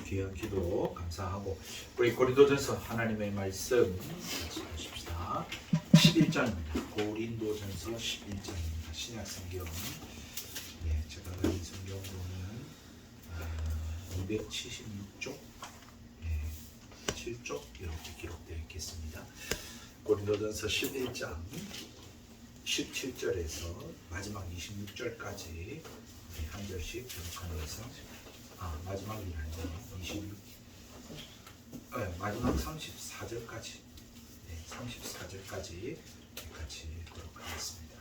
귀한 기도 감사하고 우리 고린도전서 하나님의 말씀 같이 보십시다. 11장입니다. 고린도전서 11장입니다. 신약 성경. 제가 가진 성경으로는 276쪽 7쪽 이렇게 기록되어 있겠습니다. 고린도전서 11장 17절에서 마지막 26절까지 한 절씩 기록하면서 마지막이 아니라 26 마지막 34절까지 34절까지 같이 기록하겠습니다.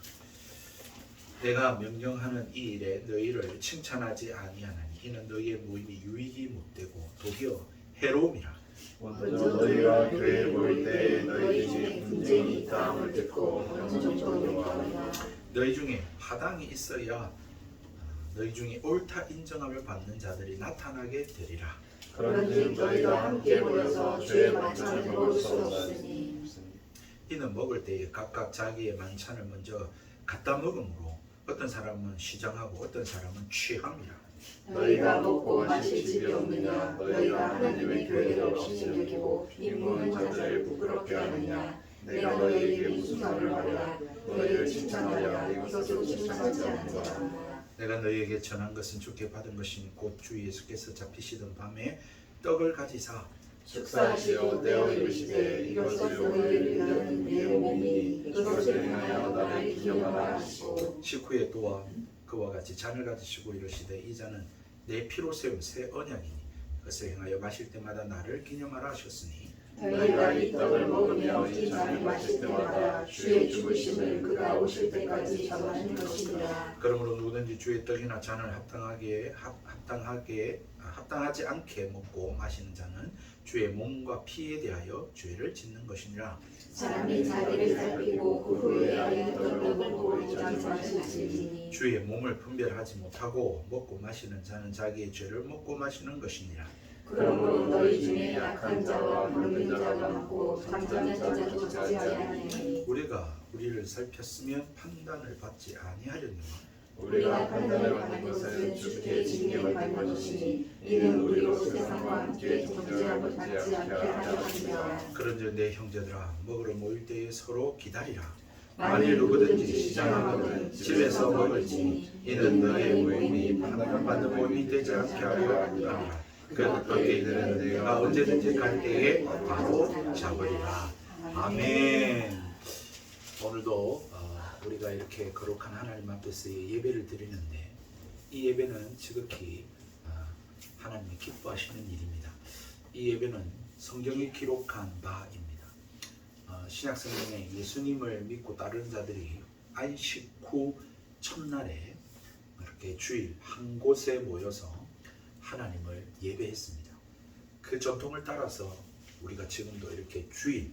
내가 명령하는 이 일에 너희를 칭찬하지 아니하나니 이는 너희의 모임이 유익이 못되고 도리어 해로움이라. 먼저 너희가 교회에 모일 때 너희 중에 분쟁이 있다 함을 듣고 먼저 정정하라. 너희 중에 파당이 있어야 너희 중에 옳다 인정함을 받는 자들이 나타나게 되리라. 그런즉 너희가 함께 모여서 주의 만찬을 먹을 수 없으니 이는 먹을 때에 각각 자기의 만찬을 먼저 갖다 먹음으로 어떤 사람은 시장하고 어떤 사람은 취함이라. 너희가 먹고 마실 집이 없느냐 너희가 하나님의 교회를 없이 여기고 입문은 자들을 부끄럽게 하느냐. 내가 너희에게 무슨 말을 하랴 너희를 칭찬하랴 이것으로 칭찬하지 않느냐. 내가 너희에게 전한 것은 주께 받은 것이니 곧 주 예수께서 잡히시던 밤에 떡을 가지사 축사하시고 떼어 이르시되 이것을 너희를 위하는 내 몸이니 이것을 행하여 나를 기념하라 하시고 식후에 또한 그와 같이 잔을 가지시고 이르시되 이 잔은 내 피로 세운 새 언약이니 그것을 행하여 마실 때마다 나를 기념하라 하셨으니 너희가 이 떡을 먹으며 이 잔을 마실 때마다 주의 죽으심을 그가 오실 때까지 전하는 것이니라. 그러므로 누구든지 주의 떡이나 잔을 합당하지 않게 먹고 마시는 자는 주의 몸과 피에 대하여 죄를 짓는 것이니라. 사람이 자기를 살피고 그 후에 이 떡을 먹고 이 잔을 마실지니 주의 몸을 분별하지 못하고 먹고 마시는 자는 자기의 죄를 먹고 마시는 것이니라. 그러므로 너희 중에 약한 자와 병든 자가 많고 잠잠한 자도 적지 아니하니 우리가 우리를 살폈으면 판단을 받지 아니하려니와. 우리가 판단을 받는 것은 주께 징계를 받는 것이니 이는 우리로 세상과 함께 정죄함을 받지 않게 하려 함이라. 그런즉 내 형제들아 먹으러 모일 때에 서로 기다리라. 만일 누구든지 시장하거든 집에서 먹을지니 이는 너의 모임이 판단받는 모임이 되지 않게 하려 함이라. 그 떡이들은 내가 언제든지 갈 때에 바로 잡으리라. 아멘. 오늘도 우리가 이렇게 거룩한 하나님 앞에서 예배를 드리는데 이 예배는 지극히 하나님이 기뻐하시는 일입니다. 이 예배는 성경이 기록한 바입니다. 신약 성경에 예수님을 믿고 따르는 자들이 안식 후 첫날에 이렇게 주일 한 곳에 모여서 하나님을 예배했습니다. 그 전통을 따라서 우리가 지금도 이렇게 주일이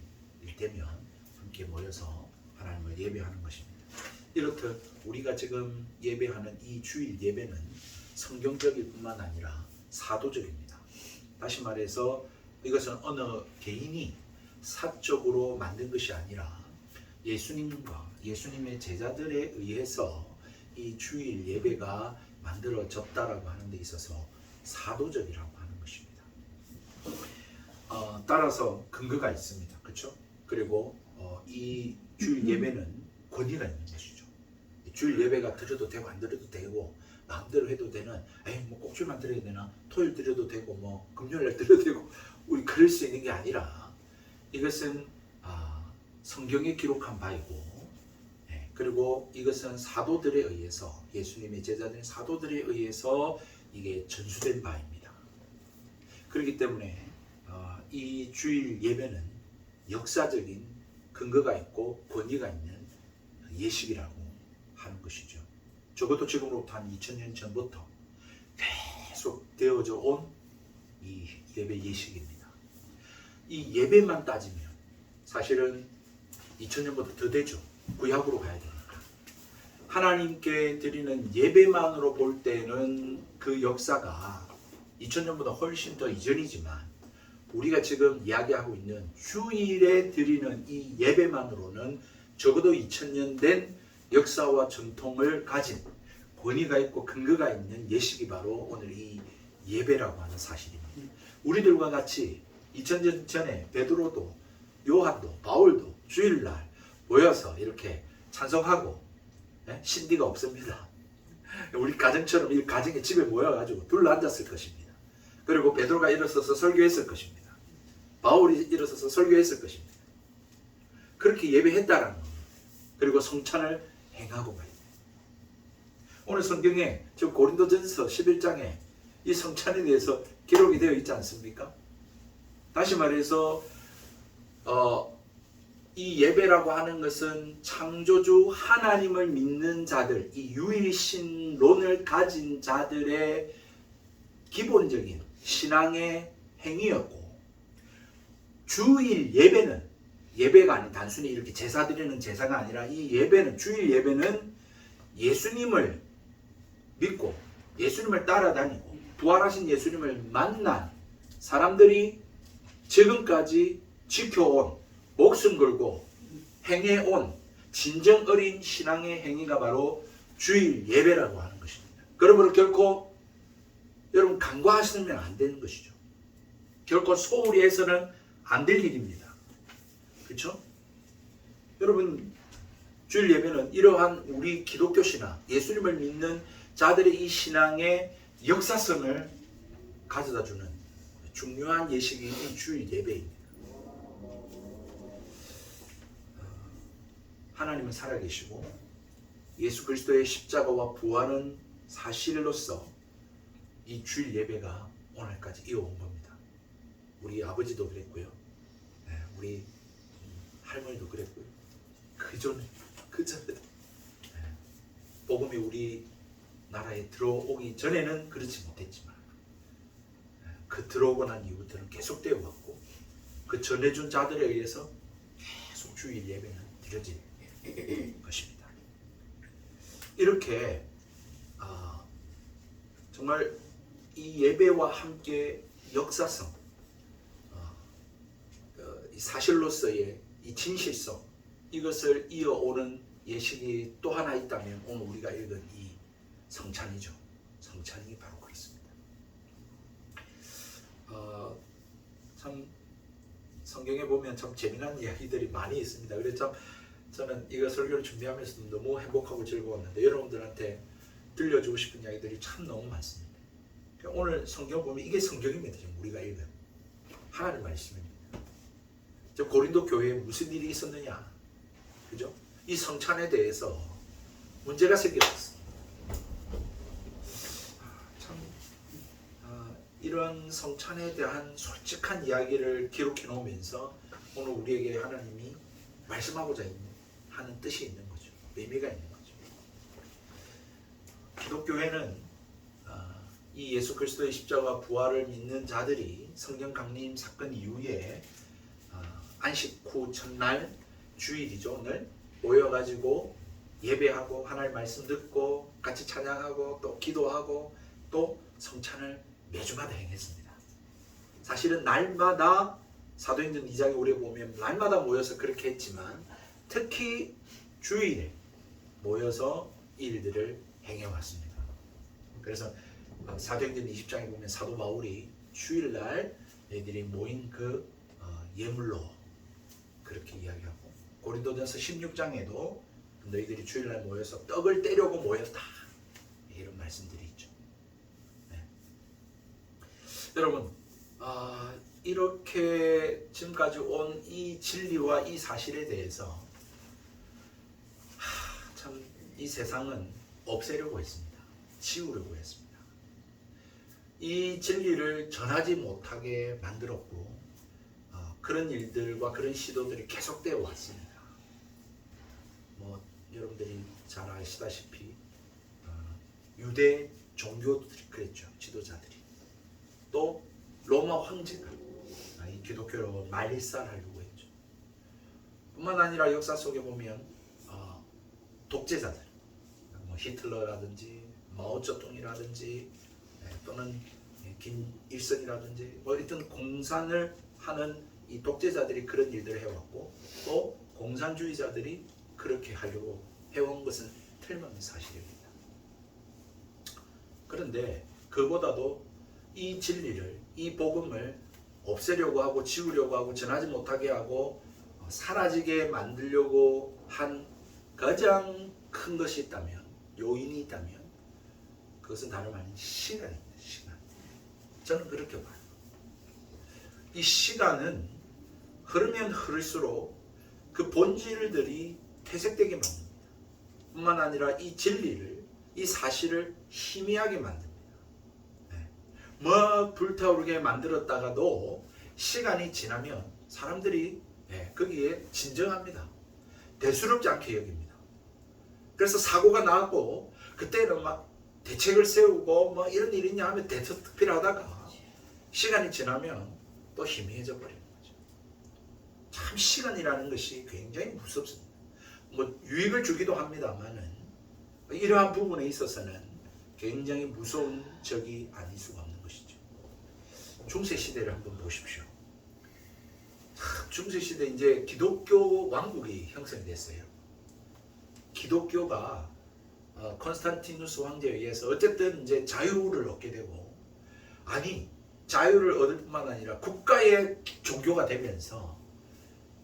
되면 함께 모여서 하나님을 예배하는 것입니다. 이렇듯 우리가 지금 예배하는 이 주일 예배는 성경적일 뿐만 아니라 사도적입니다. 다시 말해서 이것은 어느 개인이 사적으로 만든 것이 아니라 예수님과 예수님의 제자들에 의해서 이 주일 예배가 만들어졌다라고 하는 데 있어서 사도적이라고 하는 것입니다. 따라서 근거가 있습니다. 그렇죠? 그리고 이 주일 예배는 권위가 있는 것이죠. 주일 예배가 드려도 되고 안 드려도 되고 마음대로 해도 되는 뭐 꼭주일만 드려야 되나 토요일 드려도 되고 뭐 금요일날 드려도 되고 우리 그럴 수 있는 게 아니라 이것은 성경에 기록한 바이고 그리고 이것은 사도들에 의해서 예수님의 제자된 사도들에 의해서 이게 전수된 바입니다. 그렇기 때문에 이 주일 예배는 역사적인 근거가 있고 권위가 있는 예식이라고 하는 것이죠. 적어도 지금으로부터 한 2000년 전부터 계속 되어져 온 이 예배 예식입니다. 이 예배만 따지면 사실은 2000년보다 더 되죠. 구약으로 가야 되니까. 하나님께 드리는 예배만으로 볼 때는 그 역사가 2000년보다 훨씬 더 이전이지만 우리가 지금 이야기하고 있는 주일에 드리는 이 예배만으로는 적어도 2000년 된 역사와 전통을 가진 권위가 있고 근거가 있는 예식이 바로 오늘 이 예배라고 하는 사실입니다. 우리들과 같이 2000년 전에 베드로도 요한도 바울도 주일날 모여서 이렇게 찬송하고 신디가 없습니다. 우리 가정처럼 이 가정의 집에 모여가지고 둘러앉았을 것입니다. 그리고 베드로가 일어서서 설교했을 것입니다. 바울이 일어서서 설교했을 것입니다. 그렇게 예배했다라는 겁니다. 그리고 성찬을 행하고 말입니다. 오늘 성경에 지금 고린도전서 11장에 이 성찬에 대해서 기록이 되어 있지 않습니까? 다시 말해서 이 예배라고 하는 것은 창조주 하나님을 믿는 자들, 이 유일신론을 가진 자들의 기본적인 신앙의 행위였고, 주일 예배는 예배가 아닌 단순히 이렇게 제사 드리는 제사가 아니라 이 예배는, 주일 예배는 예수님을 믿고 예수님을 따라다니고 부활하신 예수님을 만난 사람들이 지금까지 지켜온, 목숨 걸고 행해온 진정 어린 신앙의 행위가 바로 주일 예배라고 하는 것입니다. 그러므로 결코 여러분 간과하시면 안 되는 것이죠. 결코 소홀히 해서는 안 될 일입니다. 그렇죠? 여러분, 주일 예배는 이러한 우리 기독교 신앙, 예수님을 믿는 자들의 이 신앙의 역사성을 가져다주는 중요한 예식이 이 주일 예배입니다. 하나님은 살아계시고 예수 그리스도의 십자가와 부활은 사실로서 이 주일 예배가 오늘까지 이어온 겁니다. 우리 아버지도 그랬고요. 우리 할머니도 그랬고요. 그 전에도 복음이 우리 나라에 들어오기 전에는 그렇지 못했지만 그 들어오고 난 이후부터는 계속되어 왔고, 그 전해준 자들에 의해서 계속 주일 예배는 드려질 것입니다. 이렇게 정말 이 예배와 함께 역사성, 이 사실로서의 이 진실성, 이것을 이어오는 예식이 또 하나 있다면 오늘 우리가 읽은 이 성찬이죠. 성찬이 바로 그렇습니다. 참 성경에 보면 참 재미난 이야기들이 많이 있습니다. 그래서 참 저는 이거 설교를 준비하면서도 너무 행복하고 즐거웠는데 여러분들한테 들려주고 싶은 이야기들이 참 너무 많습니다. 오늘 성경 보면 이게 성경입니다. 지금 우리가 읽은 하나님 말씀입니다. 저 고린도 교회에 무슨 일이 있었느냐, 그죠? 이 성찬에 대해서 문제가 생겼습니다. 참 이런 성찬에 대한 솔직한 이야기를 기록해 놓으면서 오늘 우리에게 하나님이 말씀하고자 하는 뜻이 있는 거죠. 의미가 있는 거죠. 기독교회는 이 예수 그리스도의 십자가 부활을 믿는 자들이 성령 강림 사건 이후에 안식 후 첫날 주일이죠. 오늘 모여가지고 예배하고 하나님 말씀 듣고 같이 찬양하고 또 기도하고 또 성찬을 매주마다 행했습니다. 사실은 날마다 사도행전 2장에 우리 보면 날마다 모여서 그렇게 했지만 특히 주일에 모여서 이 일들을 행해왔습니다. 그래서 사도행전 20장에 보면 사도 바울이 주일날 애들이 모인 그 예물로 그렇게 이야기하고, 고린도전서 16장에도 너희들이 주일날 모여서 떡을 떼려고 모였다, 이런 말씀들이 있죠. 네. 여러분, 이렇게 지금까지 온 이 진리와 이 사실에 대해서 참 이 세상은 없애려고 했습니다. 지우려고 했습니다. 이 진리를 전하지 못하게 만들었고, 그런 일들과 그런 시도들이 계속되어 왔습니다. 여러분들이 잘 아시다시피 유대 종교들이 그랬죠. 지도자들이. 또 로마 황제가 이 기독교로 말살하려고 했죠. 뿐만 아니라 역사 속에 보면 독재자들, 히틀러라든지 마오쩌둥이라든지 또는 김일성이라든지 어떤 공산을 하는 이 독재자들이 그런 일들을 해왔고, 또 공산주의자들이 그렇게 하려고 해온 것은 틀림없는 사실입니다. 그런데 그보다도 이 진리를, 이 복음을 없애려고 하고 지우려고 하고 전하지 못하게 하고 사라지게 만들려고 한 가장 큰 것이 있다면, 요인이 있다면 그것은 다름 아닌 시간입니다. 시간. 저는 그렇게 봐요. 이 시간은 흐르면 흐를수록 그 본질들이 퇴색되게 만듭니다. 뿐만 아니라 이 진리를, 이 사실을 희미하게 만듭니다. 뭐 불타오르게 만들었다가도 시간이 지나면 사람들이 거기에 진정합니다. 대수롭지 않게 여깁니다. 그래서 사고가 나고 그때는 막 대책을 세우고 뭐 이런 일이 있냐 하면 대처특필하다가 시간이 지나면 또 희미해져 버리는 거죠. 참 시간이라는 것이 굉장히 무섭습니다. 뭐 유익을 주기도 합니다만은 이러한 부분에 있어서는 굉장히 무서운 적이 아닐 수가 없는 것이죠. 중세 시대를 한번 보십시오. 중세 시대 이제 기독교 왕국이 형성이 됐어요. 기독교가 콘스탄티누스 황제에 의해서 어쨌든 이제 자유를 얻게 되고, 아니 자유를 얻을 뿐만 아니라 국가의 종교가 되면서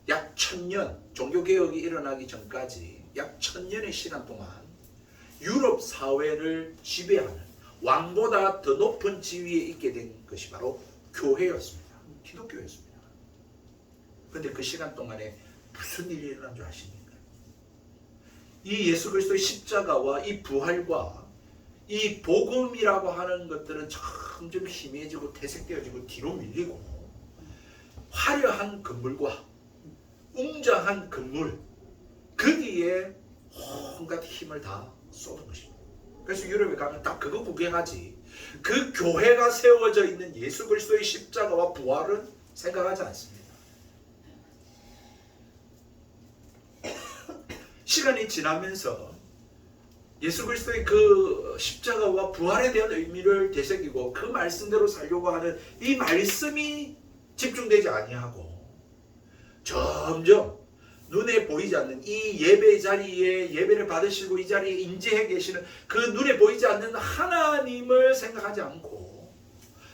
약 1000년, 종교개혁이 일어나기 전까지 약 1000년의 시간 동안 유럽 사회를 지배하는, 왕보다 더 높은 지위에 있게 된 것이 바로 교회였습니다. 기독교였습니다. 그런데 그 시간 동안에 무슨 일이 일어난 줄 아십니까? 이 예수 그리스도의 십자가와 이 부활과 이 복음이라고 하는 것들은 점점 희미해지고 퇴색되어지고 뒤로 밀리고, 화려한 건물과 웅장한 건물, 거기에 온갖 힘을 다 쏟은 것입니다. 그래서 유럽에 가면 다 그거 구경하지, 그 교회가 세워져 있는 예수 그리스도의 십자가와 부활은 생각하지 않습니다. 시간이 지나면서 예수 그리스도의 그 십자가와 부활에 대한 의미를 되새기고 그 말씀대로 살려고 하는 이 말씀이 집중되지 아니하고, 점점 눈에 보이지 않는 이 예배 자리에 예배를 받으시고 이 자리에 임재해 계시는 그 눈에 보이지 않는 하나님을 생각하지 않고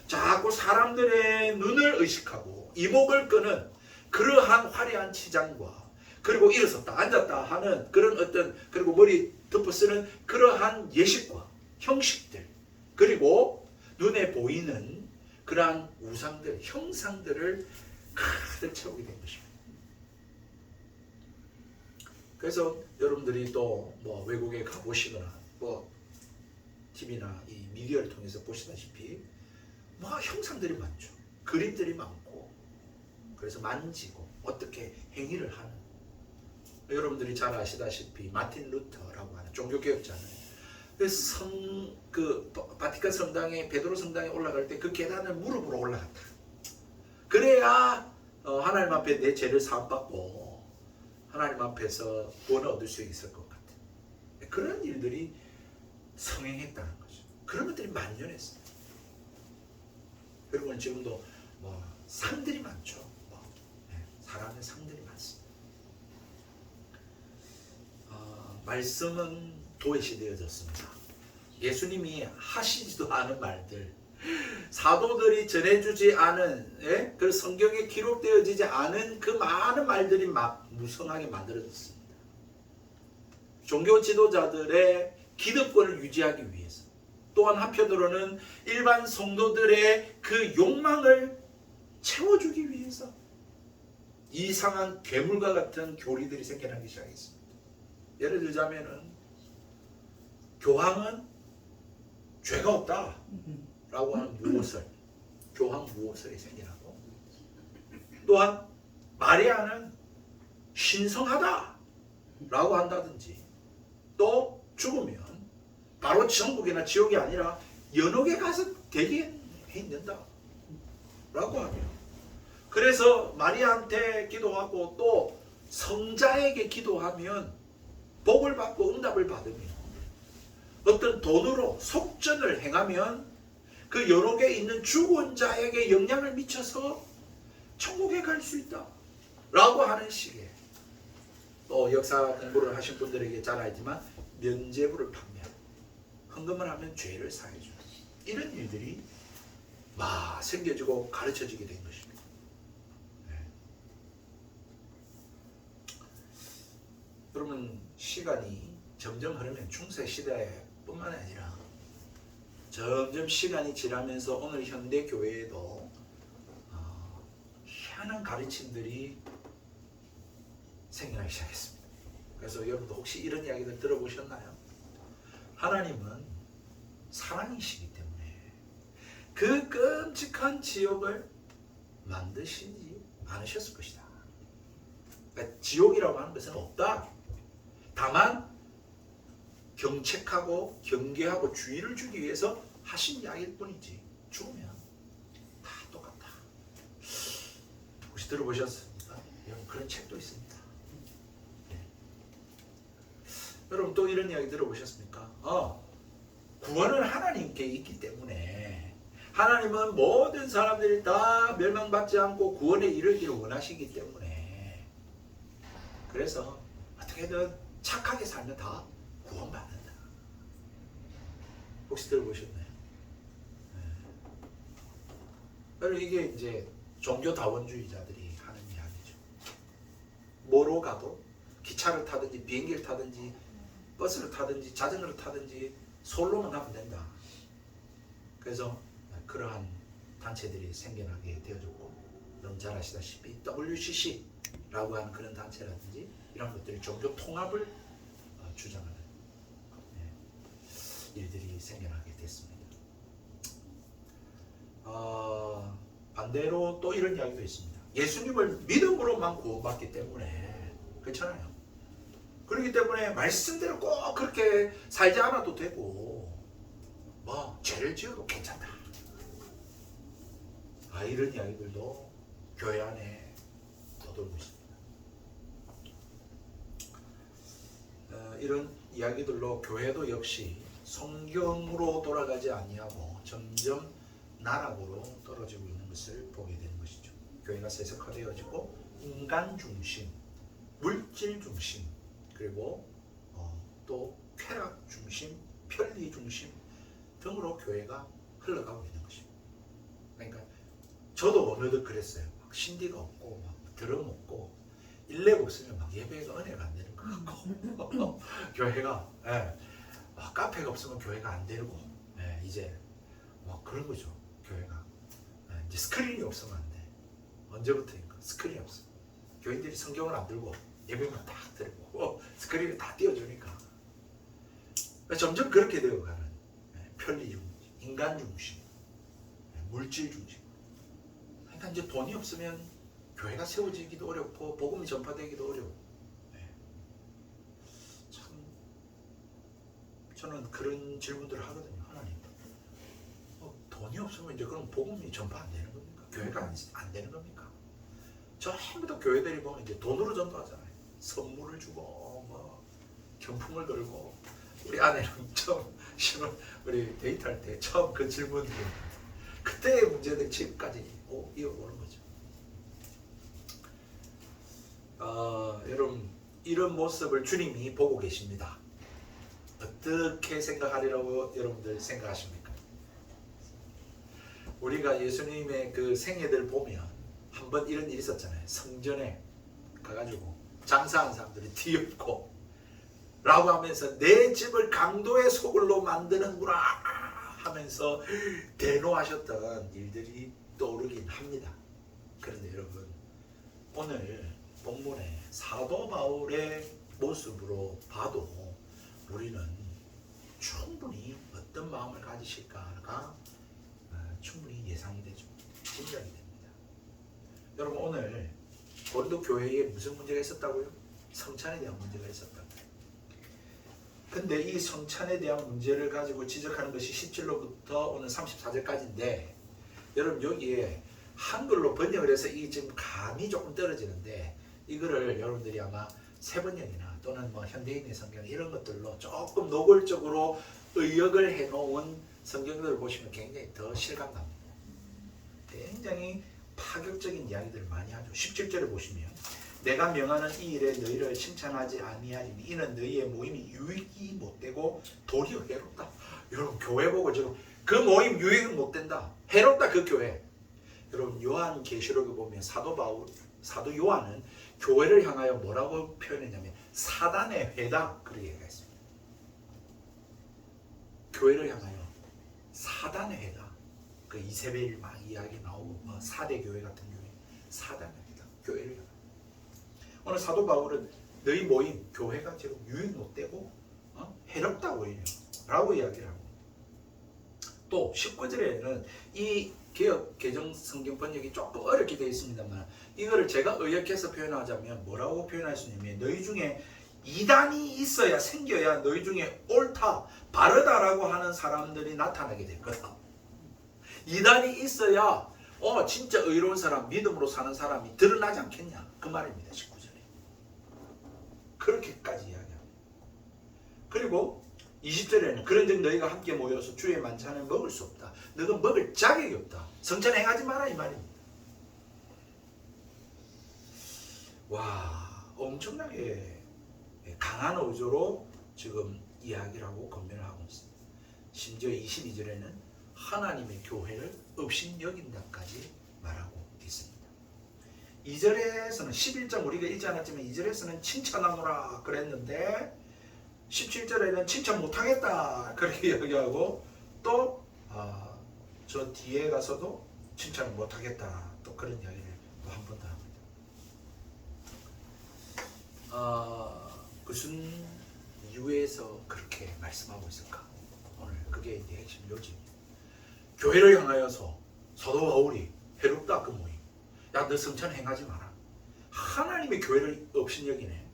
자꾸 사람들의 눈을 의식하고 이목을 끄는 그러한 화려한 치장과, 그리고 일어섰다 앉았다 하는 그런 어떤, 그리고 머리 덮어 쓰는 그러한 예식과 형식들, 그리고 눈에 보이는 그러한 우상들, 형상들을 가득 채우게 된 것입니다. 그래서 여러분들이 또 뭐 외국에 가보시거나 뭐 TV나 이 미디어를 통해서 보시다시피 뭐 형상들이 많죠. 그림들이 많고, 그래서 만지고 어떻게 행위를 하는, 여러분들이 잘 아시다시피 마틴 루터라고 하는 종교개혁자는 그 바티칸 성당에, 베드로 성당에 올라갈 때 그 계단을 무릎으로 올라갔다. 그래야 하나님 앞에 내 죄를 사함받고 하나님 앞에서 구원을 얻을 수 있을 것 같은 그런 일들이 성행했다는 거죠. 그런 것들이 만연했어요. 그리고 지금도 뭐 상들이 많죠. 사람의 상들이 많습니다. 말씀은 도외시되어졌습니다. 예수님이 하시지도 않은 말들, 사도들이 전해주지 않은, 그 성경에 기록되어지지 않은 그 많은 말들이 막 무성하게 만들어졌습니다. 종교 지도자들의 기득권을 유지하기 위해서, 또한 한편으로는 일반 성도들의 그 욕망을 채워주기 위해서 이상한 괴물과 같은 교리들이 생겨나기 시작했습니다. 예를 들자면은 교황은 죄가 없다 라고 하는 무호설, 교황 무호설이 생겨나고, 또한 마리아는 신성하다 라고 한다든지, 또 죽으면 바로 천국이나 지옥이 아니라 연옥에 가서 되게 해 있는다 라고 하며, 그래서 마리아한테 기도하고 또 성자에게 기도하면 복을 받고 응답을 받으며, 어떤 돈으로 속전을 행하면 그 연옥에 있는 죽은 자에게 영향을 미쳐서 천국에 갈 수 있다 라고 하는 식의, 또 역사 공부를 하신 분들에게 잘 알지만 면죄부를 판매하고 헌금을 하면 죄를 사해주는 이런 일들이 막 생겨지고 가르쳐지게 된 것입니다. 네. 여러분 시간이 점점 흐르면 중세 시대뿐만 아니라 점점 시간이 지나면서 오늘 현대 교회에도 희한한 가르침들이 생겨나기 시작했습니다. 그래서 여러분도 혹시 이런 이야기들 들어보셨나요? 하나님은 사랑이시기 때문에 그 끔찍한 지옥을 만드시지 않으셨을 것이다. 그러니까 지옥이라고 하는 것은 없다. 다만 경책하고 경계하고 주의를 주기 위해서 하신 이야기일 뿐이지 죽으면 다 똑같다. 혹시 들어보셨습니까? 여러분 그런 책도 있습니다. 네. 여러분 또 이런 이야기 들어보셨습니까? 구원은 하나님께 있기 때문에 하나님은 모든 사람들이 다 멸망받지 않고 구원에 이르기를 원하시기 때문에 그래서 어떻게든 착하게 살면 다 구원받는다. 혹시 들어보셨나요? 네. 여러분 이게 이제 종교다원주의자들이 하는 이야기죠. 뭐로 가도 기차를 타든지 비행기를 타든지 버스를 타든지 자전거를 타든지 솔로만 하면 된다. 그래서 그러한 단체들이 생겨나게 되어졌고 여러분 잘 아시다시피 WCC라고 하는 그런 단체라든지 이런 것들이 종교 통합을 주장하는 일들이 생겨나게 됐습니다. 반대로 또 이런 이야기도 있습니다. 예수님을 믿음으로만 구원받기 때문에 그렇잖아요. 그렇기 때문에 말씀대로 꼭 그렇게 살지 않아도 되고 뭐 죄를 지어도 괜찮다. 이런 이야기들도 교회 안에 떠돌고 있습니다. 이런 이야기들로 교회도 역시 성경으로 돌아가지 아니하고 점점 나락으로 떨어지고 있는 것을 보게 되는 것이죠. 교회가 세속화되어지고 인간 중심, 물질 중심, 그리고 또 쾌락 중심, 편리 중심 등으로 교회가 흘러가고 있는 것입니다. 그러니까 저도 어느덧 그랬어요. 막 신디가 없고 막 드럼 없고 일렉 없으면 막 예배가 은혜가 안 되는 것 같고 교회가 카페가 없으면 교회가 안 되고 이제 막 그런 거죠. 교회가 이제 스크린이 없으면 안 돼. 언제부터인가 스크린이 없어. 교인들이 성경을 안 들고 예배만 딱 들고 스크린을 다 띄워주니까 점점 그렇게 되어가는 편리 중심, 인간 중심, 물질 중심. 그러니까 이제 돈이 없으면 교회가 세워지기도 어렵고 복음이 전파되기도 어려워. 참 저는 그런 질문들을 하거든요. 하나님, 돈이 없으면 이제 그럼 복음이 전파 안 되는 겁니까? 교회가 안 되는 겁니까? 전부 다 교회들이 보면 이제 돈으로 전도하잖아요. 선물을 주고 뭐 경품을 걸고. 우리 아내는 처음 우리 데이트할 때 처음 그 질문 드렸는데 그때의 문제들 지금까지 이어오는 거죠. 여러분 이런 모습을 주님이 보고 계십니다. 어떻게 생각하리라고 여러분들 생각하십니까? 우리가 예수님의 그 생애들 보면 한번 이런 일이 있었잖아요. 성전에 가가지고 장사하는 사람들이 뒤엎고 라고 하면서 내 집을 강도의 소굴로 만드는구나 하면서 대노하셨던 일들이 떠오르긴 합니다. 그런데 여러분 오늘 본문의 사도 바울의 모습으로 봐도 우리는 충분히 어떤 마음을 가지실까가 충분히 예상이 되죠. 짐작이 됩니다. 여러분 오늘 고린도 교회에 무슨 문제가 있었다고요? 성찬에 대한 문제가 있었다고요. 근데 이 성찬에 대한 문제를 가지고 지적하는 것이 10절로부터 오늘 34절까지인데 여러분 여기에 한글로 번역을 해서 이 지금 감이 조금 떨어지는데 이거를 여러분들이 아마 세번역이나 또는 뭐 현대인의 성경 이런 것들로 조금 노골적으로 의역을 해놓은 성경들을 보시면 굉장히 더 실감납니다. 굉장히 파격적인 이야기들을 많이 하죠. 17절을 보시면 내가 명하는 이 일에 너희를 칭찬하지 아니하리니 이는 너희의 모임이 유익이 못되고 도리어 해롭다. 여러분 교회 보고 지금 그 모임 유익은 못 된다. 해롭다 그 교회. 여러분 요한계시록에 보면 사도 요한은 교회를 향하여 뭐라고 표현했냐면 사단의 회다 그렇게 얘기했습니다. 교회를 향하여 사단의 회다. 그 이세벨 막 이야기 나오고 뭐 4대 교회 같은 교회 사단의 회다. 교회를 향하여. 오늘 사도 바울은 너희 모임 교회가 지금 유익 못 되고 해롭다 오히려 라고 이야기를 하고 또 19절에는 이 개역 개정 성경 번역이 조금 어렵게 되어 있습니다만 이거를 제가 의역해서 표현하자면 뭐라고 표현할 수 있냐면 너희 중에 이단이 있어야 생겨야 너희 중에 옳다 바르다라고 하는 사람들이 나타나게 될 거다. 이단이 있어야 진짜 의로운 사람 믿음으로 사는 사람이 드러나지 않겠냐 그 말입니다. 19절에 그렇게까지 이야기합니다. 그리고 20절에는 그런즉 너희가 함께 모여서 주의 만찬을 먹을 수 없다. 너가 먹을 자격이 없다. 성찬 행하지 마라 이 말입니다. 와 엄청나게 강한 어조로 지금 이야기를 하고 권면을 하고 있습니다. 심지어 22절에는 하나님의 교회를 업신여긴다까지 말하고 있습니다. 2절에서는 11장 우리가 읽지 않았지만 2절에서는 칭찬하노라 그랬는데 17절에는 칭찬 못하겠다 그렇게 이야기하고 또 저 뒤에 가서도 칭찬을 못하겠다 또 그런 이야기를 또 한 번 더 합니다. 무슨 이유에서 그렇게 말씀하고 있을까? 오늘 그게 이제 핵심 요지입니다. 교회를 향하여서 사도 바울이 해롭다 그 모임 야 너 성찬 행하지 마라. 하나님의 교회를 업신여기네.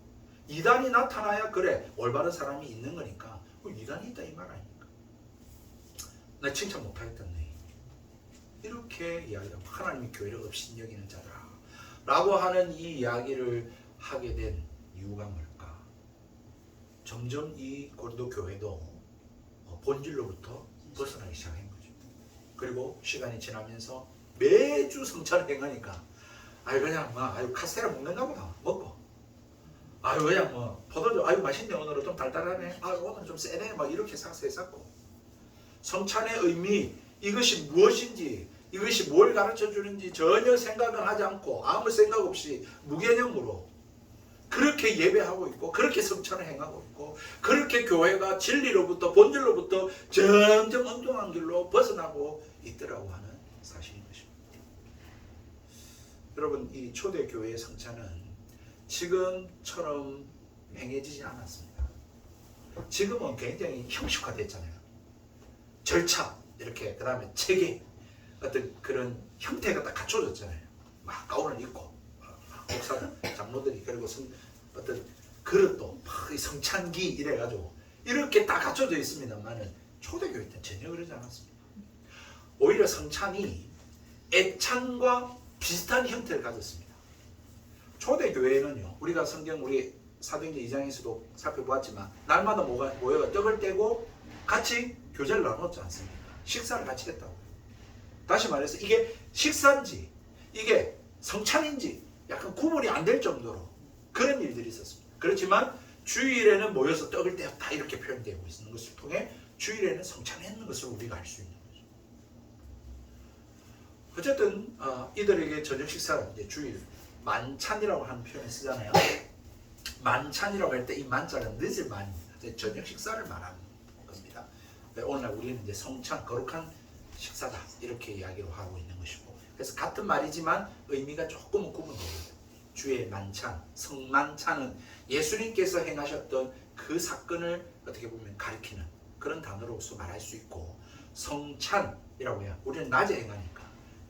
이단이 나타나야 그래 올바른 사람이 있는 거니까 이단이 있다 이 말 아닙니까? 나 칭찬 못하겠다네 이렇게 이야기하고 하나님의 교회를 업신여기는 자들아 라고 하는 이 이야기를 하게 된 이유가 뭘까? 점점 이 고린도 교회도 본질로부터 벗어나기 시작한 거죠. 그리고 시간이 지나면서 매주 성찬을 행하니까 그냥 카스테라 먹는가 보다 먹고 그냥 포도주 맛있네 오늘은 좀 달달하네 오늘은 좀 세네 막 이렇게 생각했었고 성찬의 의미 이것이 무엇인지 이것이 뭘 가르쳐 주는지 전혀 생각을 하지 않고 아무 생각 없이 무개념으로 그렇게 예배하고 있고 그렇게 성찬을 행하고 있고 그렇게 교회가 진리로부터 본질로부터 점점 엉뚱한 길로 벗어나고 있더라고 하는 사실인 것입니다. 여러분 이 초대교회의 성찬은 지금처럼 행해지지 않았습니다. 지금은 굉장히 형식화됐잖아요. 절차 이렇게 그 다음에 체계 어떤 그런 형태가 딱 갖춰졌잖아요. 막 가운을 입고 목사들 장로들이 그리고 어떤 그릇도 성찬기 이래가지고 이렇게 다 갖춰져 있습니다만은 초대교회 때는 전혀 그러지 않았습니다. 오히려 성찬이 애찬과 비슷한 형태를 가졌습니다. 초대교회는요 우리가 성경 우리 사도행전 2장에서도 살펴보았지만 날마다 모여가 떡을 떼고 같이 교제를 나눴지 않습니까? 식사를 같이 했다고. 다시 말해서 이게 식사인지 이게 성찬인지 약간 구분이 안 될 정도로 그런 일들이 있었습니다. 그렇지만 주일에는 모여서 떡을 떼었다 이렇게 표현되고 있는 것을 통해 주일에는 성찬했는 것을 우리가 알 수 있는 거죠. 어쨌든 이들에게 저녁 식사를 이제 주일 만찬이라고 하는 표현을 쓰잖아요. 만찬이라고 할 때 이 만자는 늦을 만입니다. 저녁 식사를 말하는 겁니다. 오늘날 우리는 이제 성찬 거룩한 식사다 이렇게 이야기를 하고 있는 것이고 그래서 같은 말이지만 의미가 조금은 구분됩니다. 주의 만찬, 성만찬은 예수님께서 행하셨던 그 사건을 어떻게 보면 가리키는 그런 단어로서 말할 수 있고 성찬이라고 해야 우리는 낮에 행하니까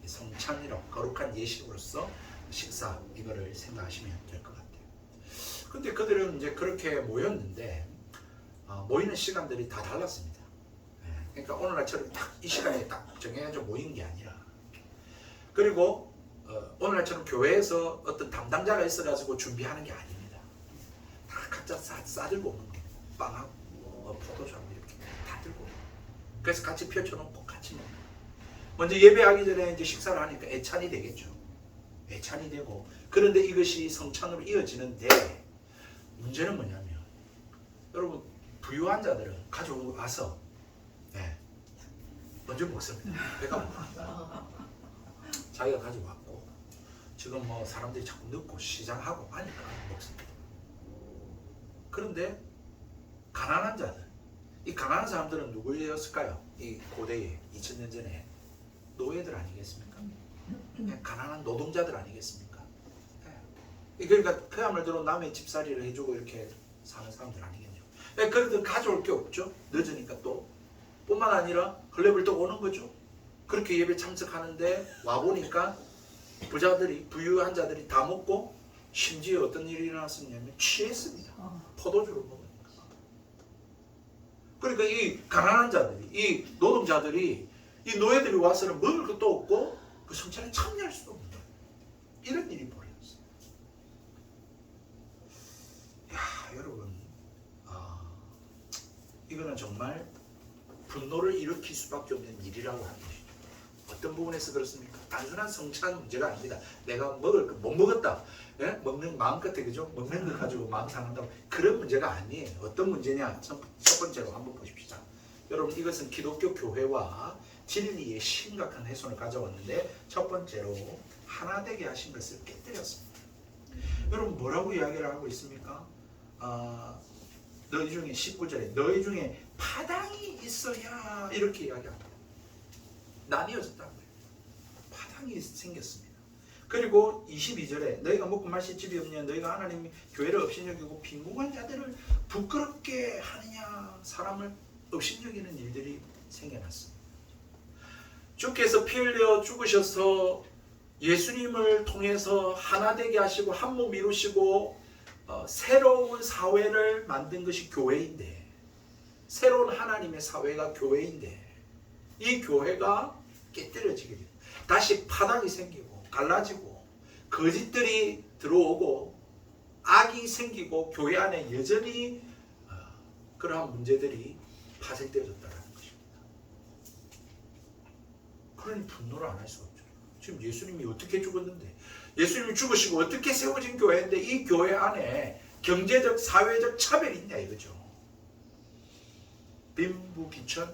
성찬이라고 거룩한 예식으로서 식사 이거를 생각하시면 될 것 같아요. 근데 그들은 이제 그렇게 모였는데 모이는 시간들이 다 달랐습니다. 그러니까 오늘날처럼 딱 이 시간에 딱 정해가지고 모인 게 아니라 그리고 오늘날처럼 교회에서 어떤 담당자가 있어가지고 준비하는 게 아닙니다. 다 각자 싸들고 오는 거예요. 빵하고 포도주하고 이렇게 다 들고 그래서 같이 펼쳐놓고 같이 먹는 거예요. 먼저 예배하기 전에 이제 식사를 하니까 애찬이 되겠죠. 애찬이 되고 그런데 이것이 성찬으로 이어지는데 문제는 뭐냐면 여러분 부유한 자들은 가져와서 먼저 먹습니다. 배가 고프니까. 자기가 가지고 왔고 지금 뭐 사람들이 자꾸 넣고 시장하고 하니까 먹습니다. 그런데 가난한 자들, 이 가난한 사람들은 누구였을까요? 이 고대에 2000년 전에 노예들 아니겠습니까? 가난한 노동자들 아니겠습니까? 그러니까 그야말로 남의 집살이를 해주고 이렇게 사는 사람들 아니겠죠. 그래도 가져올 게 없죠. 늦으니까 또 뿐만 아니라 헐레벌떡 오는 거죠. 그렇게 예배 참석하는데 와보니까 부자들이, 부유한 자들이 다 먹고 심지어 어떤 일이 일어났었냐면 취했습니다. 포도주를 먹으니까. 그러니까 이 가난한 자들이, 이 노동자들이, 이 노예들이 와서는 먹을 것도 없고 그 성찬에 참여할 수도 없는 거예요. 이런 일이 벌어졌어요. 야, 여러분, 이거는 정말 분노를 일으킬 수밖에 없는 일이라고 하는 것이죠. 어떤 부분에서 그렇습니까? 단순한 성찬 문제가 아닙니다. 내가 먹을 거 못 먹었다. 예? 먹는 마음 끝에, 그죠? 먹는 거 가지고 마음 상한다고. 그런 문제가 아니에요. 어떤 문제냐? 첫 번째로 한번 보십시다. 여러분, 이것은 기독교 교회와 진리의 심각한 훼손을 가져왔는데, 첫 번째로 하나 되게 하신 것을 깨뜨렸습니다. 여러분, 뭐라고 이야기를 하고 있습니까? 너희 중에 19절에 너희 중에 파당이 있어야 이렇게 이야기합니다. 나뉘어졌다는 거예요. 파당이 생겼습니다. 그리고 22절에 너희가 먹고 마실 집이 없냐, 너희가 하나님의 교회를 업신여기고 빈궁한 자들을 부끄럽게 하느냐, 사람을 업신여기는 일들이 생겨났습니다. 주께서 피 흘려 죽으셔서 예수님을 통해서 하나 되게 하시고 한 몸 이루시고 새로운 사회를 만든 것이 교회인데, 새로운 하나님의 사회가 교회인데, 이 교회가 깨뜨려지게 됩니다. 다시 파당이 생기고 갈라지고 거짓들이 들어오고 악이 생기고 교회 안에 여전히 그러한 문제들이 파생되어졌다는 것입니다. 그러니 분노를 안 할 수가 없죠. 지금 예수님이 어떻게 죽었는데, 예수님이 죽으시고 어떻게 세워진 교회인데 이 교회 안에 경제적, 사회적 차별이 있냐 이거죠. 빈부귀천,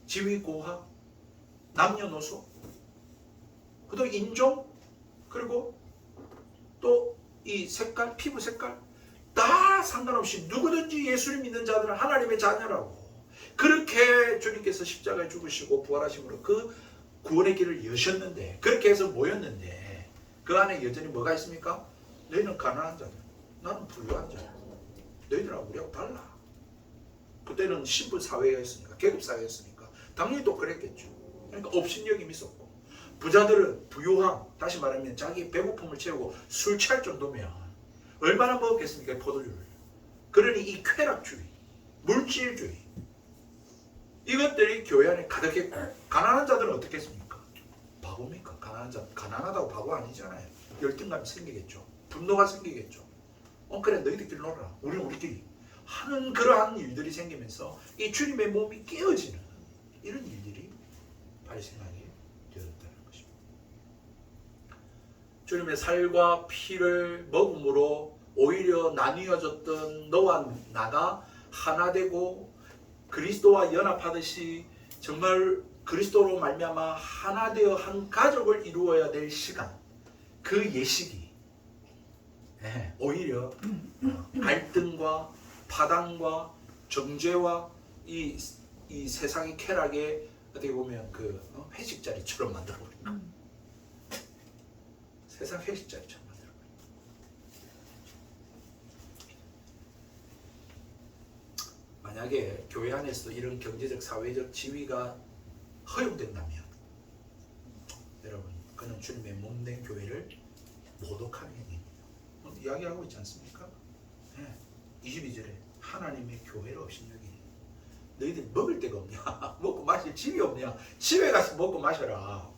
지위고하, 남녀노소, 그리고 인종, 그리고 또 이 색깔, 피부 색깔 다 상관없이 누구든지 예수를 믿는 자들은 하나님의 자녀라고, 그렇게 주님께서 십자가에 죽으시고 부활하심으로 그 구원의 길을 여셨는데, 그렇게 해서 모였는데 그 안에 여전히 뭐가 있습니까? 너희는 가난한 자들, 나는 부유한 자들, 너희들하고 우리하고 달라. 그때는 신분 사회가 있으니까, 계급 사회였으니까 당연히 또 그랬겠죠. 그러니까 업신여김이 있었고, 부자들은 부유함, 다시 말하면 자기 배고픔을 채우고 술 취할 정도면 얼마나 먹었겠습니까? 포도주를. 그러니 이 쾌락주의, 물질주의, 이것들이 교회 안에 가득했고, 가난한 자들은 어떻게 했습니까? 바보입니까? 가난한 자, 가난하다고 바보 아니잖아요. 열등감이 생기겠죠. 분노가 생기겠죠. 그래, 너희들끼리 놀아라, 우리는 우리끼리 하는 그러한 일들이 생기면서 이 주님의 몸이 깨어지는 이런 일들이 발생하게 되었다는 것입니다. 주님의 살과 피를 먹음으로 오히려 나뉘어졌던 너와 나가 하나 되고 그리스도와 연합하듯이 정말 그리스도로 말미암아 하나 되어 한 가족을 이루어야 될 시간, 그 예식이 오히려 갈등과 파당과 정죄와 이 세상의 쾌락에 어떻게 보면 그 회식 자리처럼 만들어 버린다. 세상 회식 자리처럼 만들어 버린다. 만약에 교회 안에서도 이런 경제적, 사회적 지위가 허용된다면 여러분, 그는 주님의 몸된 교회를 모독하는 행위입니다. 이야기하고 있지 않습니까? 22절에 하나님의 교회를 업신여기니 너희들 먹을 데가 없냐? 먹고 마실 집이 없냐? 집에 가서 먹고 마셔라.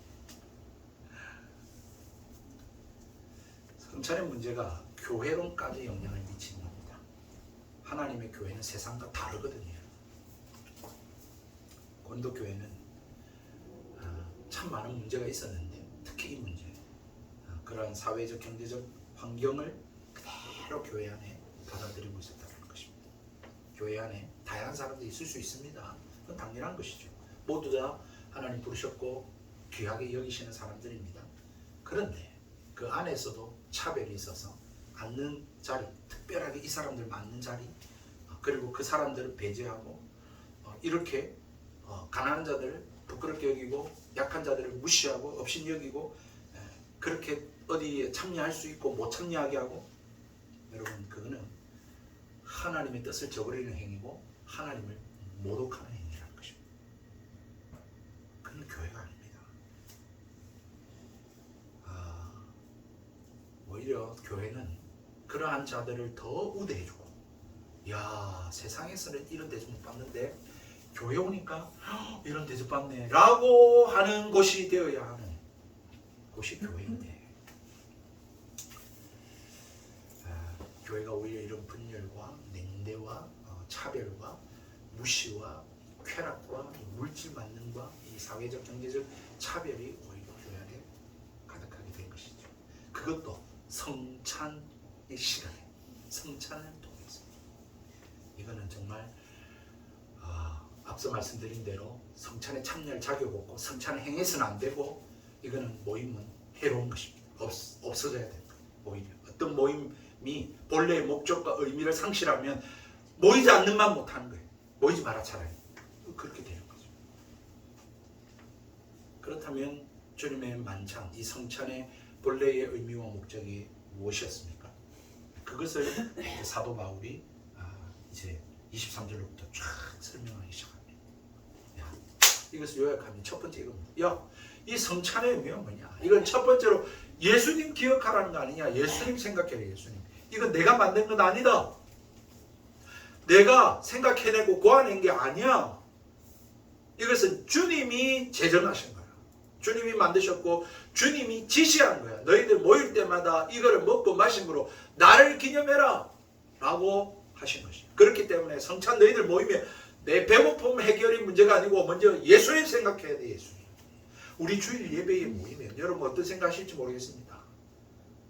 성찬의 문제가 교회론까지 영향을 미치는 겁니다. 하나님의 교회는 세상과 다르거든요. 고린도 교회는 참 많은 문제가 있었는데, 특히 이 문제, 그러한 사회적, 경제적 환경을 그대로 교회 안에 받아들이고 있었다는 것입니다. 교회 안에 다양한 사람들이 있을 수 있습니다. 그건 당연한 것이죠. 모두 다 하나님 부르셨고 귀하게 여기시는 사람들입니다. 그런데 그 안에서도 차별이 있어서 앉는 자리, 특별하게 이 사람들 앉는 자리, 그리고 그 사람들을 배제하고 이렇게 가난한 자들을 부끄럽게 여기고 약한 자들을 무시하고 업신 여기고 그렇게 어디에 참여할 수 있고 못 참여하게 하고, 여러분 그거는 하나님의 뜻을 저버리는 행위고 하나님을 모독하는 행위라는 것입니다. 그건 교회가 아닙니다. 오히려 교회는 그러한 자들을 더 우대해주고, 야 세상에서는 이런 대접 못 받는데 교회 오니까 이런 대접 받네 라고 하는 곳이 되어야 하는 곳이 교회인데, 교회가 오히려 이런 분열과 냉대와 차별과 무시와 쾌락과 물질 만능과 이 사회적 경제적 차별이 오히려 교회 안에 가득하게 된 것이죠. 그것도 성찬의 시간에, 성찬을 통해서. 이거는 정말 앞서 말씀드린 대로 성찬에 참여할 자격 없고 성찬을 행해서는 안 되고, 이거는 모임은 해로운 것입니다. 없어져야 된다. 오히려 어떤 모임이 본래의 목적과 의미를 상실하면 모이지 않는 만 못하는 거예요. 모이지 마라 차라리. 그렇게 되는 거죠. 그렇다면 주님의 만찬, 이 성찬의 본래의 의미와 목적이 무엇이었습니까? 그것을 사도 바울이 이제 23절로부터 쫙 설명하기 시작합니다. 이것을 요약하면 첫 번째 이겁니다. 이 성찬의 의미가 뭐냐? 이건 첫 번째로 예수님 기억하라는 거 아니냐? 예수님 생각해라. 예수님. 이건 내가 만든 건 아니다. 내가 생각해내고 고안한 게 아니야. 이것은 주님이 제정하신 거야. 주님이 만드셨고 주님이 지시한 거야. 너희들 모일 때마다 이거를 먹고 마심으로 나를 기념해라 라고 하신 것이야. 그렇기 때문에 성찬 너희들 모이면 내 배고픔 해결이 문제가 아니고 먼저 예수님 생각해야 돼. 예수님. 우리 주일 예배에 모이면 여러분 어떤 생각하실지 모르겠습니다.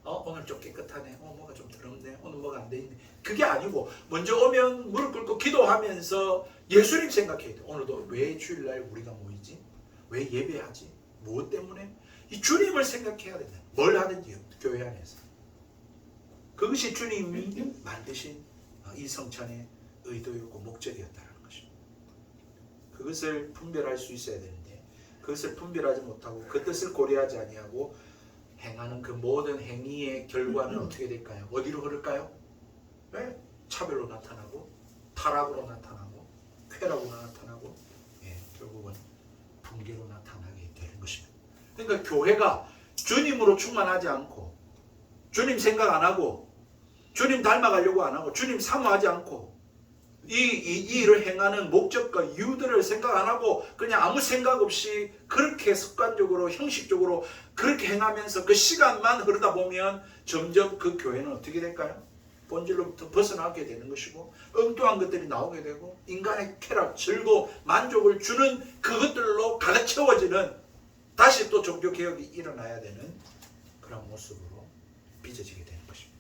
오늘 좀 깨끗하네. 뭐가 좀 더럽네. 오늘 뭐가 안 돼 있네. 그게 아니고 먼저 오면 무릎 꿇고 기도하면서 예수님 생각해야 돼. 오늘도 왜 주일날 우리가 모이지? 왜 예배하지? 무엇 때문에? 이 주님을 생각해야 된다. 뭘 하든지 교회 안에서. 그것이 주님이 만드신 이 성찬의 의도였고 목적이었다는 것입니다. 그것을 분별할 수 있어야 되는데 그것을 분별하지 못하고 그 뜻을 고려하지 아니하고 행하는 그 모든 행위의 결과는 어떻게 될까요? 어디로 흐를까요? 네? 차별로 나타나고 타락으로 나타나고 쾌락으로 나타나고 결국은 분개로 나타나게 되는 것입니다. 그러니까 교회가 주님으로 충만하지 않고 주님 생각 안 하고 주님 닮아가려고 안 하고 주님 사모하지 않고 이 일을 행하는 목적과 이유들을 생각 안 하고 그냥 아무 생각 없이 그렇게 습관적으로 형식적으로 그렇게 행하면서 그 시간만 흐르다 보면 점점 그 교회는 어떻게 될까요? 본질로부터 벗어나게 되는 것이고 엉뚱한 것들이 나오게 되고 인간의 쾌락, 즐거움, 만족을 주는 그것들로 가득 채워지는 다시 또 종교개혁이 일어나야 되는 그런 모습으로 빚어지게 되는 것입니다.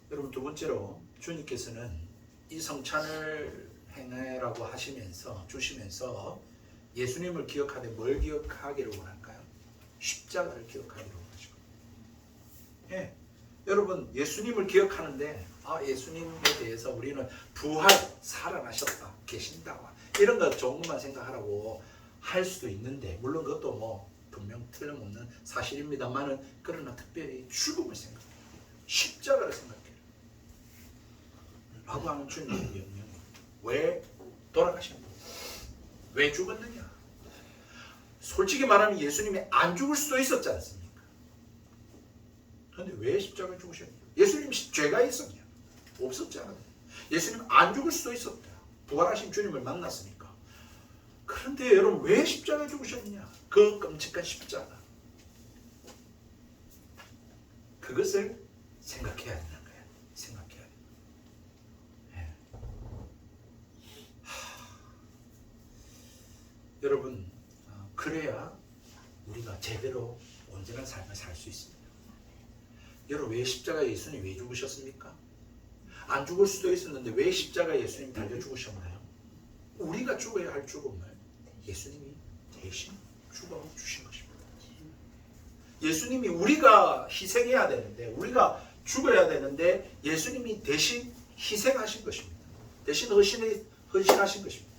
여러분 두 번째로 주님께서는 이 성찬을 행하라고 하시면서 주시면서 예수님을 기억하되 뭘 기억하기를 원할까요? 십자가를 기억하기를 원하시고. 여러분 예수님을 기억하는데 예수님에 대해서 우리는 부활, 살아나셨다, 계신다 이런 거 좋은 것만 생각하라고 할 수도 있는데 물론 그것도 뭐 분명 틀림없는 사실입니다만은 그러나 특별히 죽음을 생각해요. 십자가를 생각해요. 라고 하는 주님의 명령이 왜 돌아가셨느냐? 왜 죽었느냐? 솔직히 말하면 예수님이 안 죽을 수도 있었지 않습니까? 그런데 왜 십자가를 죽으셨냐? 예수님 죄가 있었냐? 없었잖아요. 예수님 안 죽을 수도 있었다. 부활하신 주님을 만났으니까. 그런데 여러분 왜 십자가에 죽으셨느냐? 그 끔찍한 십자가. 그것을 생각해야 된다는 거예요. 생각해야 돼요. 여러분 그래야 우리가 제대로 온전한 삶을 살 수 있습니다. 여러분 왜 십자가에 예수님 왜 죽으셨습니까? 안 죽을 수도 있었는데 왜 십자가에 예수님 달려 죽으셨나요? 우리가 죽어야 할 죽음을 예수님이 대신 죽어주신 것입니다. 예수님이 우리가 희생해야 되는데, 우리가 죽어야 되는데 예수님이 대신 희생하신 것입니다. 대신 헌신하신 것입니다.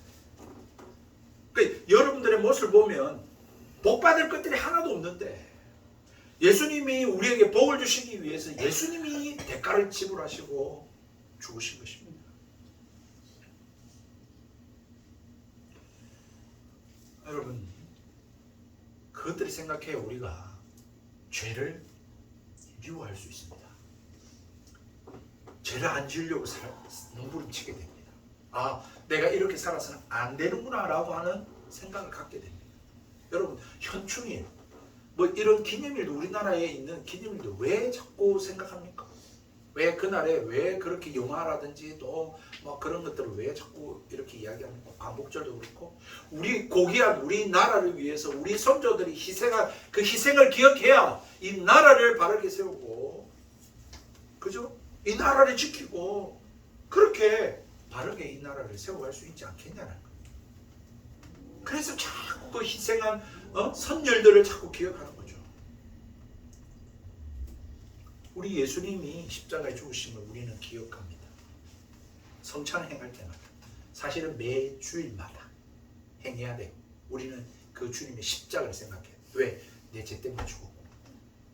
그러니까 여러분들의 모습을 보면 복 받을 것들이 하나도 없는데, 예수님이 우리에게 복을 주시기 위해서 예수님이 대가를 지불하시고 죽으신 것입니다. 여러분, 그것들을 생각해 우리가 죄를 미워할 수 있습니다. 죄를 안 지으려고 몸부림치게 됩니다. 아, 내가 이렇게 살아서는 안 되는구나 라고 하는 생각을 갖게 됩니다. 여러분, 현충일, 뭐 이런 기념일도, 우리나라에 있는 기념일도 왜 자꾸 생각합니까? 왜 그날에 왜 그렇게 영화라든지 또 뭐 그런 것들을 왜 자꾸 이렇게 이야기합니까? 광복절도 그렇고, 우리 고귀한 우리나라를 위해서 우리 선조들이 희생한 그 희생을 기억해야 이 나라를 바르게 세우고, 그죠? 이 나라를 지키고 그렇게 바르게 이 나라를 세워갈 수 있지 않겠냐는 거예요. 그래서 자꾸 그 희생한 선열들을 자꾸 기억하는 거죠. 우리 예수님이 십자가에 죽으심을 우리는 기억합니다. 성찬 행할 때마다, 사실은 매 주일마다 행해야 돼요. 우리는 그 주님의 십자가를 생각해요. 왜? 내 죄 때문에 죽었고,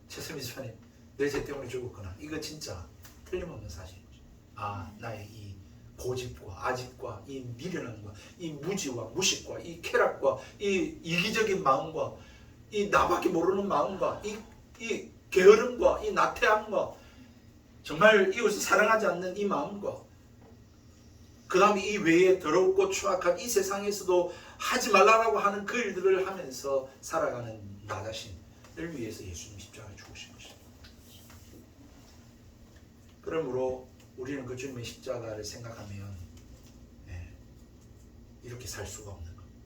최선미 집사님 내 죄 때문에 죽었구나. 이거 진짜 틀림없는 사실이죠. 아, 나의 이 고집과 아집과 이 미련함과 이 무지와 무식과 이 쾌락과 이 이기적인 마음과 이 나밖에 모르는 마음과 이 게으름과 이 나태함과 정말 이웃을 사랑하지 않는 이 마음과 그 다음에 이 외에 더럽고 추악한 이 세상에서도 하지 말라고 하는 그 일들을 하면서 살아가는 나 자신을 위해서 예수님 십자가에 죽으신 것입니다. 그러므로 우리는 그 주님의 십자가를 생각하면 이렇게 살 수가 없는 겁니다.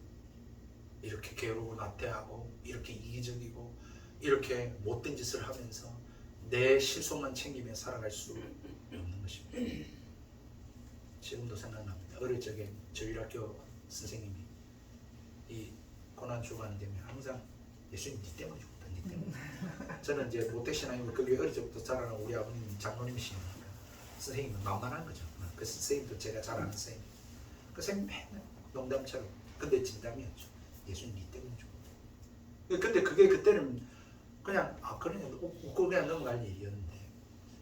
이렇게 게으르고 나태하고 이렇게 이기적이고 이렇게 못된 짓을 하면서 내 실속만 챙기며 살아갈 수 없는 것입니다. 지금도 생각납니다. 어릴 적에 저희 학교 선생님이 이 고난주간 되면 항상 예수님 니 때문에 죽었다, 니 때문에. 저는 이제 모태신앙이고 그게 어릴 적부터 자라는 우리 아버님 장로님이시니까 선생님은 만만한 거죠. 그 선생님도 제가 잘 아는 선생님. 그 선생님 맨날 농담처럼, 근데 진담이었죠. 예수님 니 때문에 죽었다. 근데 그게 그때는 그냥 그냥 웃고 그냥 넘어갈 일이었는데,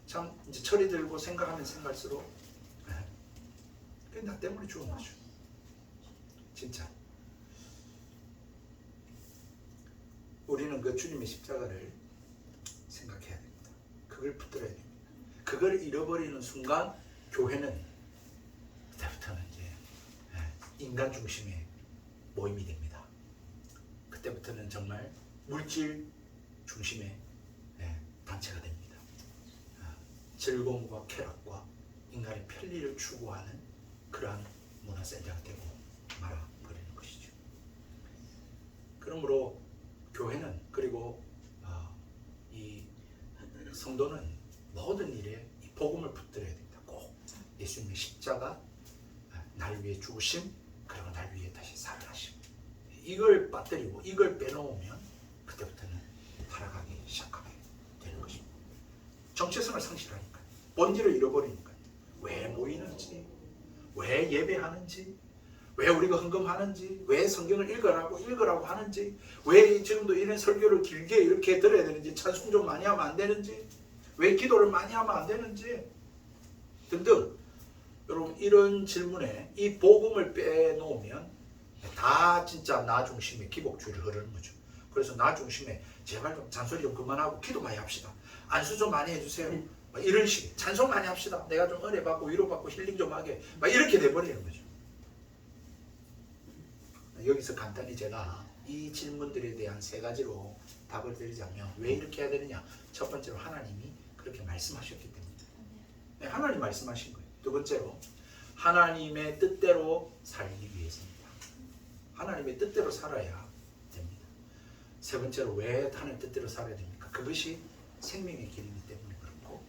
참 이제 철이 들고 생각하면 생각할수록 그게 나 때문에 죽은 거죠. 진짜. 우리는 그 주님의 십자가를 생각해야 됩니다. 그걸 붙들어야 됩니다. 그걸 잃어버리는 순간 교회는 그때부터는 이제 인간 중심의 모임이 됩니다. 그때부터는 정말 물질 중심의 단체가 됩니다. 즐거움과 쾌락과 인간의 편리를 추구하는 그러한 문화센터가 되고 말아버리는 것이죠. 그러므로 교회는, 그리고 이 성도는 모든 일에 이 복음을 붙들어야 됩니다. 꼭 예수님의 십자가, 날 위해 죽으심, 그리고 날 위해 다시 살아나심, 이걸 빠뜨리고 이걸 빼놓으면 그때부터는 타락하기 시작하게 되는 것입니다. 정체성을 상실하니까, 본질을 잃어버리니까, 왜 모이는지, 왜 예배하는지, 왜 우리가 헌금하는지, 왜 성경을 읽으라고 하는지, 왜 지금도 이런 설교를 길게 이렇게 들어야 되는지, 찬송 좀 많이 하면 안 되는지, 왜 기도를 많이 하면 안 되는지 등등. 여러분, 이런 질문에 이 복음을 빼놓으면 다 진짜 나 중심의 기복주의를 흐르는 거죠. 그래서 나 중심에 제발 좀 잔소리 좀 그만하고 기도 많이 합시다. 안수 좀 많이 해주세요. 막 이런 식의 찬송 많이 합시다. 내가 좀 은혜 받고 위로 받고 힐링 좀 하게. 막 이렇게 돼버리는 거죠. 여기서 간단히 제가 이 질문들에 대한 세 가지로 답을 드리자면, 왜 이렇게 해야 되느냐? 첫 번째로 하나님이 그렇게 말씀하셨기 때문입니다. 네, 하나님 말씀하신 거예요. 두 번째로 하나님의 뜻대로 살기 위해서입니다. 하나님의 뜻대로 살아야 됩니다. 세 번째로 왜 하나님의 뜻대로 살아야 됩니까? 그것이 생명의 길이기 때문에 그렇고,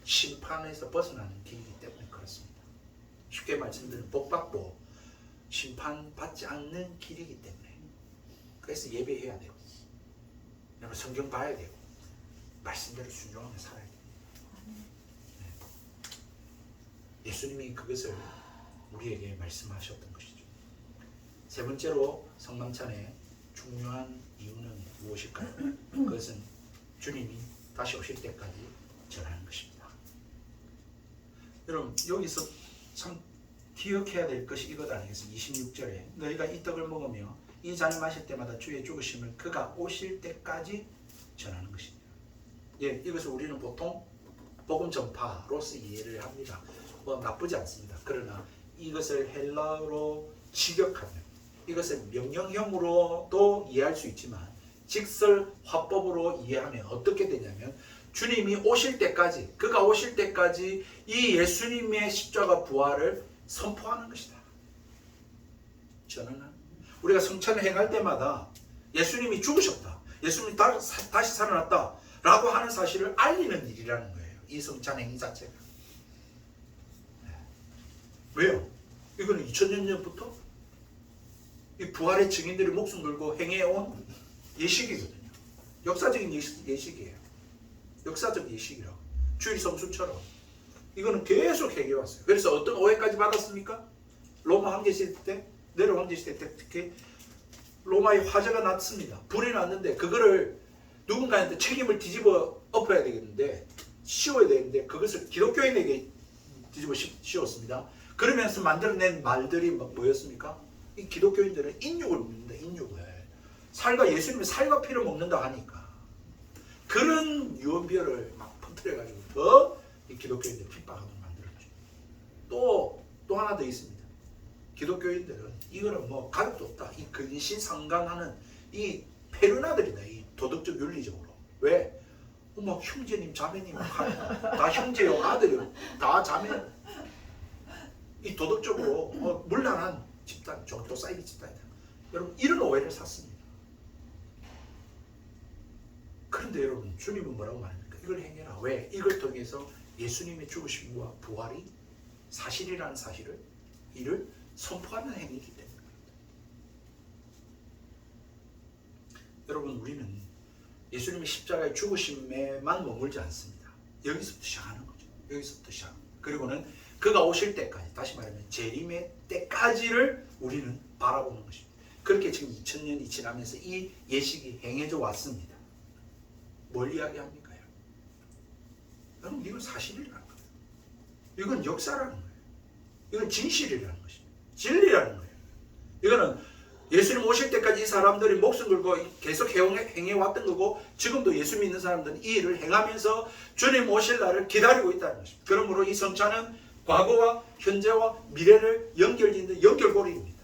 심판에서 벗어나는 길이기 때문에 그렇습니다. 쉽게 말씀드리면 복받고 심판받지 않는 길이기 때문에 그래서 예배해야 되고 여러분 성경 봐야 되고 말씀대로 순종하며 살아야 돼요. 예수님이 그것을 우리에게 말씀하셨던 것이죠. 세 번째로 성만찬의 중요한 이유는 무엇일까요? 그것은 주님이 다시 오실 때까지 전하는 것입니다. 여러분 여기서 참 기억해야 될 것이 이것 아니겠습니까? 26절에 너희가 이 떡을 먹으며 이 잔을 마실 때마다 주의 죽으심을 그가 오실 때까지 전하는 것입니다. 예, 이것을 우리는 보통 복음 전파로서 이해를 합니다. 뭐 나쁘지 않습니다. 그러나 이것을 헬라어로 직역하면 이것을 명령형으로도 이해할 수 있지만 직설 화법으로 이해하면 어떻게 되냐면 주님이 오실 때까지 그가 오실 때까지 이 예수님의 십자가 부활을 선포하는 것이다. 저는 우리가 성찬을 행할 때마다 예수님이 죽으셨다. 예수님이 다시 살아났다. 라고 하는 사실을 알리는 일이라는 거예요. 이 성찬 행위 자체가. 왜요? 이거는 2000년 전부터 이 부활의 증인들이 목숨 걸고 행해온 예식이거든요. 역사적인 예식이에요. 역사적 예식이라고. 주일 성수처럼. 이거는 계속 행해왔어요. 그래서 어떤 오해까지 받았습니까? 로마 황제 시대 때, 네로 황제 시대 때 특히 로마의 화재가 났습니다. 불이 났는데 그거를 누군가한테 책임을 뒤집어 엎어야 되겠는데 씌워야 되는데 그것을 기독교인에게 뒤집어 씌웠습니다. 그러면서 만들어낸 말들이 뭐였습니까? 이 기독교인들은 인육을 먹는다. 인육을. 살과 예수님의 살과 피를 먹는다 하니까 그런 유언비어를 막 퍼뜨려가지고 더 이 기독교인들 핍박하도록 만들었죠. 또 하나 더 있습니다. 기독교인들은 이거는 뭐 가격도 없다. 이 근시상간하는 이 페르나들이다. 이 도덕적 윤리적으로. 왜? 뭐 형제님 자매님 다 형제요 아들이요 다 자매. 이 도덕적으로 문란한 집단, 종교 사이비 집단이다. 여러분 이런 오해를 샀습니다. 그런데 여러분 주님은 뭐라고 말합니까? 이걸 행해라. 왜? 이걸 통해서 예수님의 죽으심과 부활이 사실이라는 사실을 이를 선포하는 행위이기 때문입니다. 여러분 우리는 예수님의 십자가의 죽으심에만 머물지 않습니다. 여기서부터 시작하는 거죠. 여기서부터 시작. 그리고는 그가 오실 때까지, 다시 말하면 재림의 때까지를 우리는 바라보는 것입니다. 그렇게 지금 2000년이 지나면서 이 예식이 행해져 왔습니다. 뭘 이야기합니까? 여러분 이건 사실이라는 거예요. 이건 역사라는 거예요. 이건 진실이라는 것입니다. 진리라는 거예요. 이거는 예수님 오실 때까지 이 사람들이 목숨 걸고 계속 행해왔던 거고 지금도 예수 믿는 사람들은 이 일을 행하면서 주님 오실 날을 기다리고 있다는 것입니다. 그러므로 이 성찬은 과거와 현재와 미래를 연결짓는 연결고리입니다.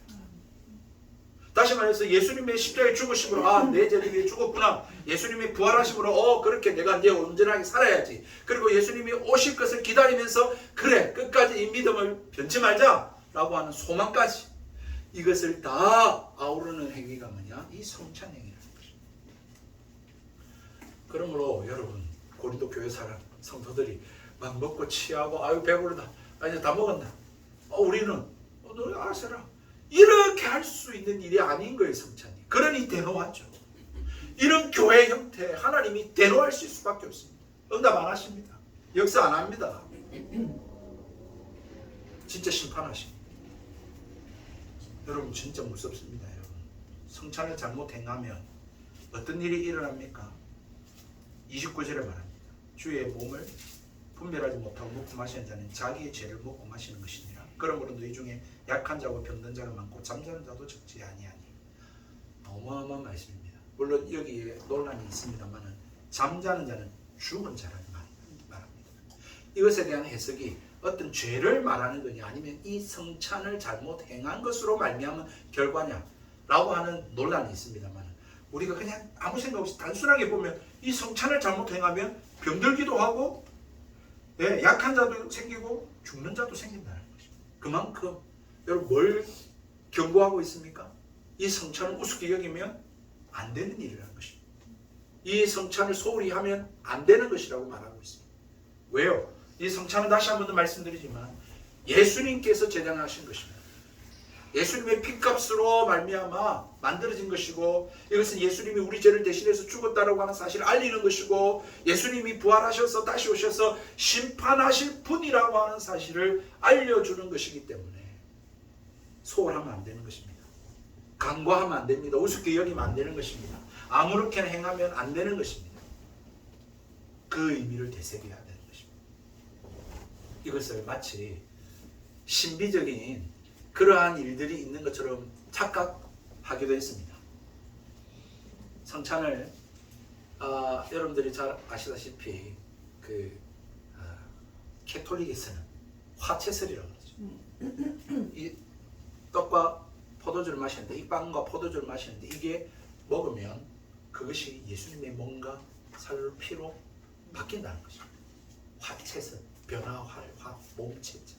다시 말해서 예수님의 십자가의 죽으심으로 내 죄를 위해 죽었구나. 예수님이 부활하심으로 그렇게 내가 이제 온전하게 살아야지. 그리고 예수님이 오실 것을 기다리면서 그래 끝까지 이 믿음을 변치 말자 라고 하는 소망까지 이것을 다 아우르는 행위가 뭐냐? 이 성찬 행위라는 것입니다. 그러므로 여러분 고린도 교회 사람 성도들이 막 먹고 취하고 아유 배부르다. 이제 다 먹었나? 우리는 너 알아서 해라. 이렇게 할 수 있는 일이 아닌 거예요. 성찬이. 그러니 대노하죠. 이런 교회 형태 하나님이 대노하실 수밖에 없습니다. 응답 안 하십니다. 역사 안 합니다. 진짜 심판하십니다. 여러분 진짜 무섭습니다. 여러분 성찬을 잘못 행하면 어떤 일이 일어납니까? 29절에 말합니다. 주의 몸을 분별하지 못하고 먹고 마시는 자는 자기의 죄를 먹고 마시는 것이니라. 그러므로 너희 중에 약한 자와 병든 자가 많고 잠자는 자도 적지 아니하니. 어마어마한 말씀입니다. 물론 여기에 논란이 있습니다만 잠자는 자는 죽은 자라는 말합니다. 이것에 대한 해석이 어떤 죄를 말하는 거냐 아니면 이 성찬을 잘못 행한 것으로 말미암은 결과냐 라고 하는 논란이 있습니다만 우리가 그냥 아무 생각 없이 단순하게 보면 이 성찬을 잘못 행하면 병들기도 하고 약한 자도 생기고 죽는 자도 생긴다는 것입니다. 그만큼 여러분 뭘 경고하고 있습니까? 이 성찬을 우습게 여기면 안 되는 일이라는 것입니다. 이 성찬을 소홀히 하면 안 되는 것이라고 말하고 있습니다. 왜요? 이 성찬은 다시 한 번 더 말씀드리지만 예수님께서 제정하신 것입니다. 예수님의 피값으로 말미암아 만들어진 것이고, 이것은 예수님이 우리 죄를 대신해서 죽었다라고 하는 사실을 알리는 것이고, 예수님이 부활하셔서 다시 오셔서 심판하실 분이라고 하는 사실을 알려주는 것이기 때문에 소홀하면 안 되는 것입니다. 간과하면 안 됩니다. 우습게 여기면 안 되는 것입니다. 아무렇게나 행하면 안 되는 것입니다. 그 의미를 되새겨야 되는 것입니다. 이것을 마치 신비적인 그러한 일들이 있는 것처럼 착각하기도 했습니다. 성찬을 여러분들이 잘 아시다시피 캐톨릭에서는 화채설이라고 그러죠. 이 떡과 포도주를 마시는데, 이 빵과 포도주를 마시는데, 이게 먹으면 그것이 예수님의 몸과 살로 피로 바뀐다는 것입니다. 화채설, 변화화, 몸체자.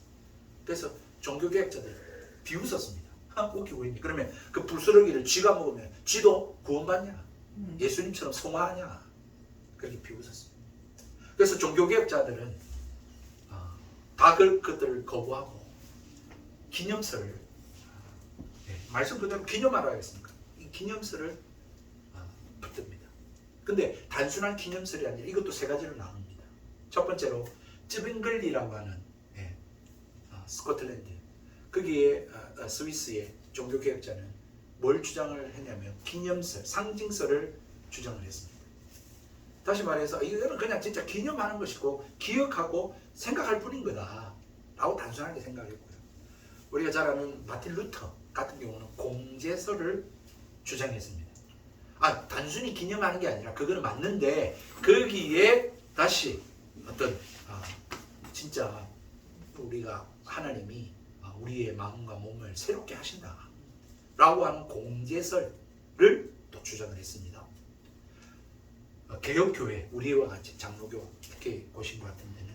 그래서 종교개혁자들 비웃었습니다. 웃기고 있니? 그러면 그 불스러기를 쥐가 먹으면 쥐도 구원받냐? 예수님처럼 성화하냐? 그렇게 비웃었습니다. 그래서 종교개혁자들은 다 그것들을 거부하고 기념설을, 말씀 그대로 기념하라 하겠습니까? 이 기념설을 붙듭니다. 근데 단순한 기념설이 아니라 이것도 세 가지로 나눕니다. 첫 번째로 쯔빙글리라고 하는 스코틀랜드, 거기에 스위스의 종교개혁자는 뭘 주장을 했냐면 기념설, 상징설을 주장을 했습니다. 다시 말해서 이거는 그냥 진짜 기념하는 것이고 기억하고 생각할 뿐인 거다 라고 단순하게 생각했고요. 우리가 잘 아는 마틴 루터 같은 경우는 공제설을 주장했습니다. 단순히 기념하는 게 아니라 그거는 맞는데 거기에 다시 어떤 진짜 우리가 하나님이 우리의 마음과 몸을 새롭게 하신다 라고 하는 공제설을 또 주장을 했습니다. 개혁교회, 우리와 같이 장로교 특히 보신 것 같은 데는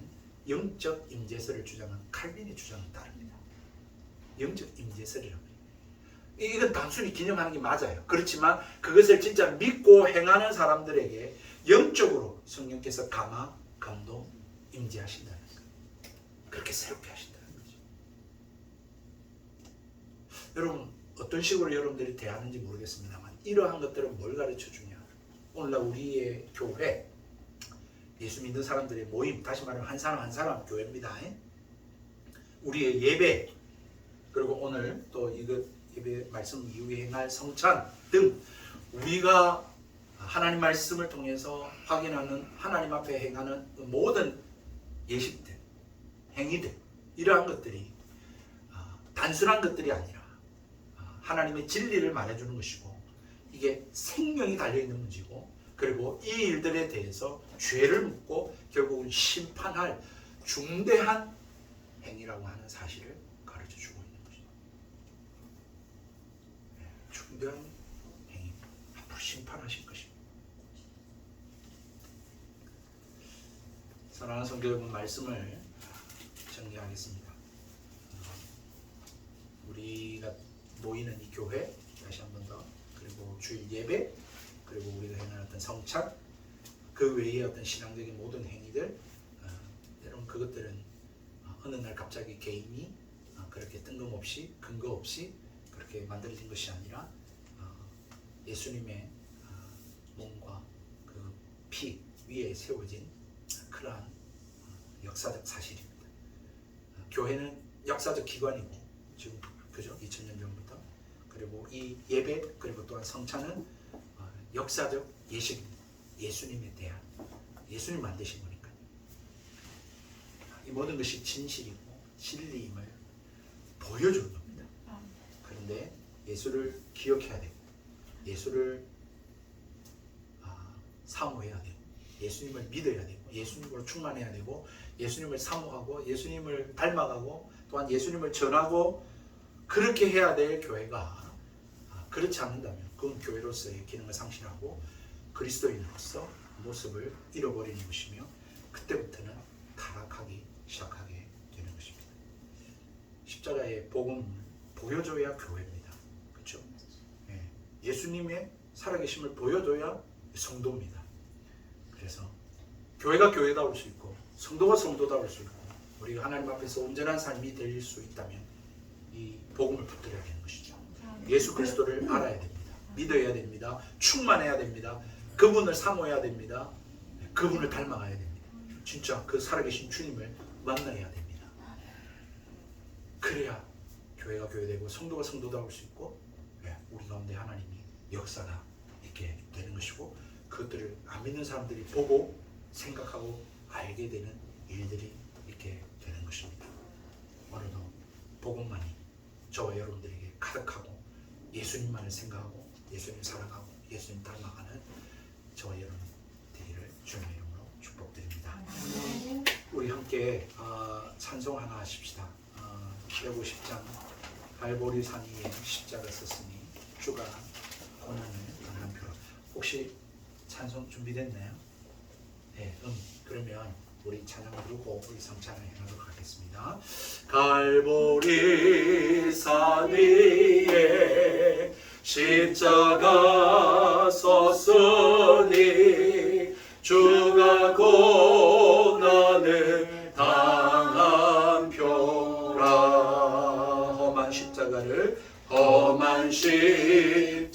영적 임재설을 주장한 칼빈의 주장은 다릅니다. 영적 임재설이라고 해요. 이건 단순히 기념하는 게 맞아요. 그렇지만 그것을 진짜 믿고 행하는 사람들에게 영적으로 성령께서 감화, 감동, 임재하신다는 거예요. 그렇게 새롭게 하신다는 거죠. 여러분, 어떤 식으로 여러분들이 대하는지 모르겠습니다만 이러한 것들은 뭘 가르쳐 주냐? 오늘날 우리의 교회, 예수 믿는 사람들의 모임, 다시 말하면 한 사람 한 사람 교회입니다. 우리의 예배, 그리고 오늘 또 이것 예배 말씀 이후에 행할 성찬 등 우리가 하나님 말씀을 통해서 확인하는, 하나님 앞에 행하는 모든 예식들, 행위들, 이러한 것들이 단순한 것들이 아니라 하나님의 진리를 말해주는 것이고, 이게 생명이 달려있는 문제고, 그리고 이 일들에 대해서 죄를 묻고 결국은 심판할 중대한 행위라고 하는 사실을 가르쳐주고 있는 것이죠. 중대한 행위, 앞으로 심판하실 것입니다. 사랑하는 성도 여러분, 말씀을 정리하겠습니다. 우리가 모이는 이 교회, 다시 한 번 더, 그리고 주일 예배, 그리고 우리가 행하는 어떤 성찬, 그 외의 어떤 신앙적인 모든 행위들, 여러분 그것들은 어느 날 갑자기 개인이 그렇게 뜬금없이 근거 없이 그렇게 만들어진 것이 아니라 예수님의 몸과 그 피 위에 세워진 그러한 역사적 사실입니다. 교회는 역사적 기관이고, 지금 그죠? 2000년 전부터. 그리고 이 예배, 그리고 또한 성찬은 역사적 예식입니다. 예수님에 대한, 예수님 만드신 거니까요. 이 모든 것이 진실이고 진리임을 보여주는 겁니다. 그런데 예수를 기억해야 되고, 예수를 사모해야 되고, 예수님을 믿어야 되고, 예수님으로 충만해야 되고, 예수님을 사모하고, 예수님을 닮아가고, 또한 예수님을 전하고, 그렇게 해야 될 교회가 그렇지 않는다면 그건 교회로서의 기능을 상실하고 그리스도인으로서 모습을 잃어버리는 것이며, 그때부터는 타락하기 시작하게 되는 것입니다. 십자가의 복음을 보여줘야 교회입니다. 그렇죠? 예수님의 살아계심을 보여줘야 성도입니다. 그래서 교회가 교회다울 수 있고 성도가 성도다울 수 있고 우리가 하나님 앞에서 온전한 삶이 될 수 있다면 이 복음을 붙들어야 되는 것이죠. 예수 그리스도를 알아야 됩니다. 믿어야 됩니다. 충만해야 됩니다. 그분을 사모해야 됩니다. 그분을 닮아가야 됩니다. 진짜 그 살아계신 주님을 만나야 됩니다. 그래야 교회가 교회되고 성도가 성도다울 수 있고 우리 가운데 하나님이 역사가 있게 되는 것이고 그것들을 안 믿는 사람들이 보고 생각하고 알게 되는 일들이 있게 되는 것입니다. 오늘도 복음만이 저와 여러분들에게 가득하고 예수님만을 생각하고 예수님 사랑하고 예수님 닮아가는 저와 여러분 되기를 주님의 이름으로 축복드립니다. 우리 함께 찬송 하나 하십시다. 150장 갈보리 산 위에 십자가 섰으니 주가 고난을 당한 표로. 혹시 찬송 준비됐나요? 네, 그러면 우리 찬양 부르고 우리 성찬을 행하도록 하겠습니다. 갈보리 산 위에 십자가 섰으니 주가 고난을 당한 표라. 험한 십자가를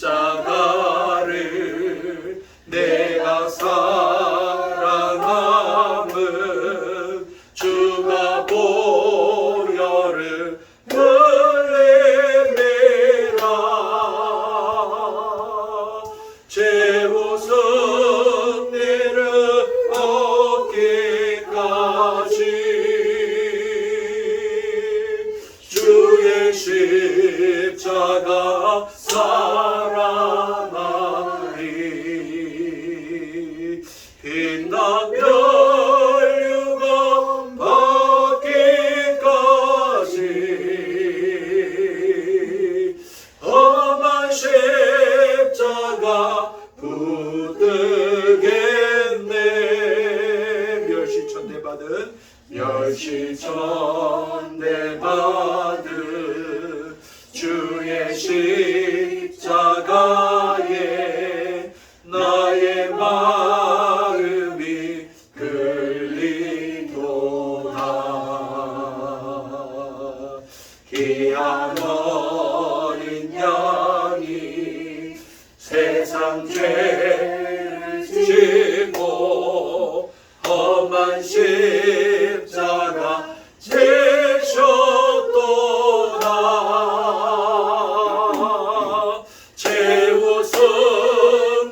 내가 사랑함은 주가 보혈을 흘리리라. 죄우선 일을 얻기까지 주의 십자가 사랑하리. 빛나 멸류관 받기까지 험한 십자가 붙들겠네. 멸시천대받은 주의 십자가에 나의 마음이 끌리도다. 귀한 어린 양이 세상 죄를 지고 험한 십자가 지셨도다. 죄우선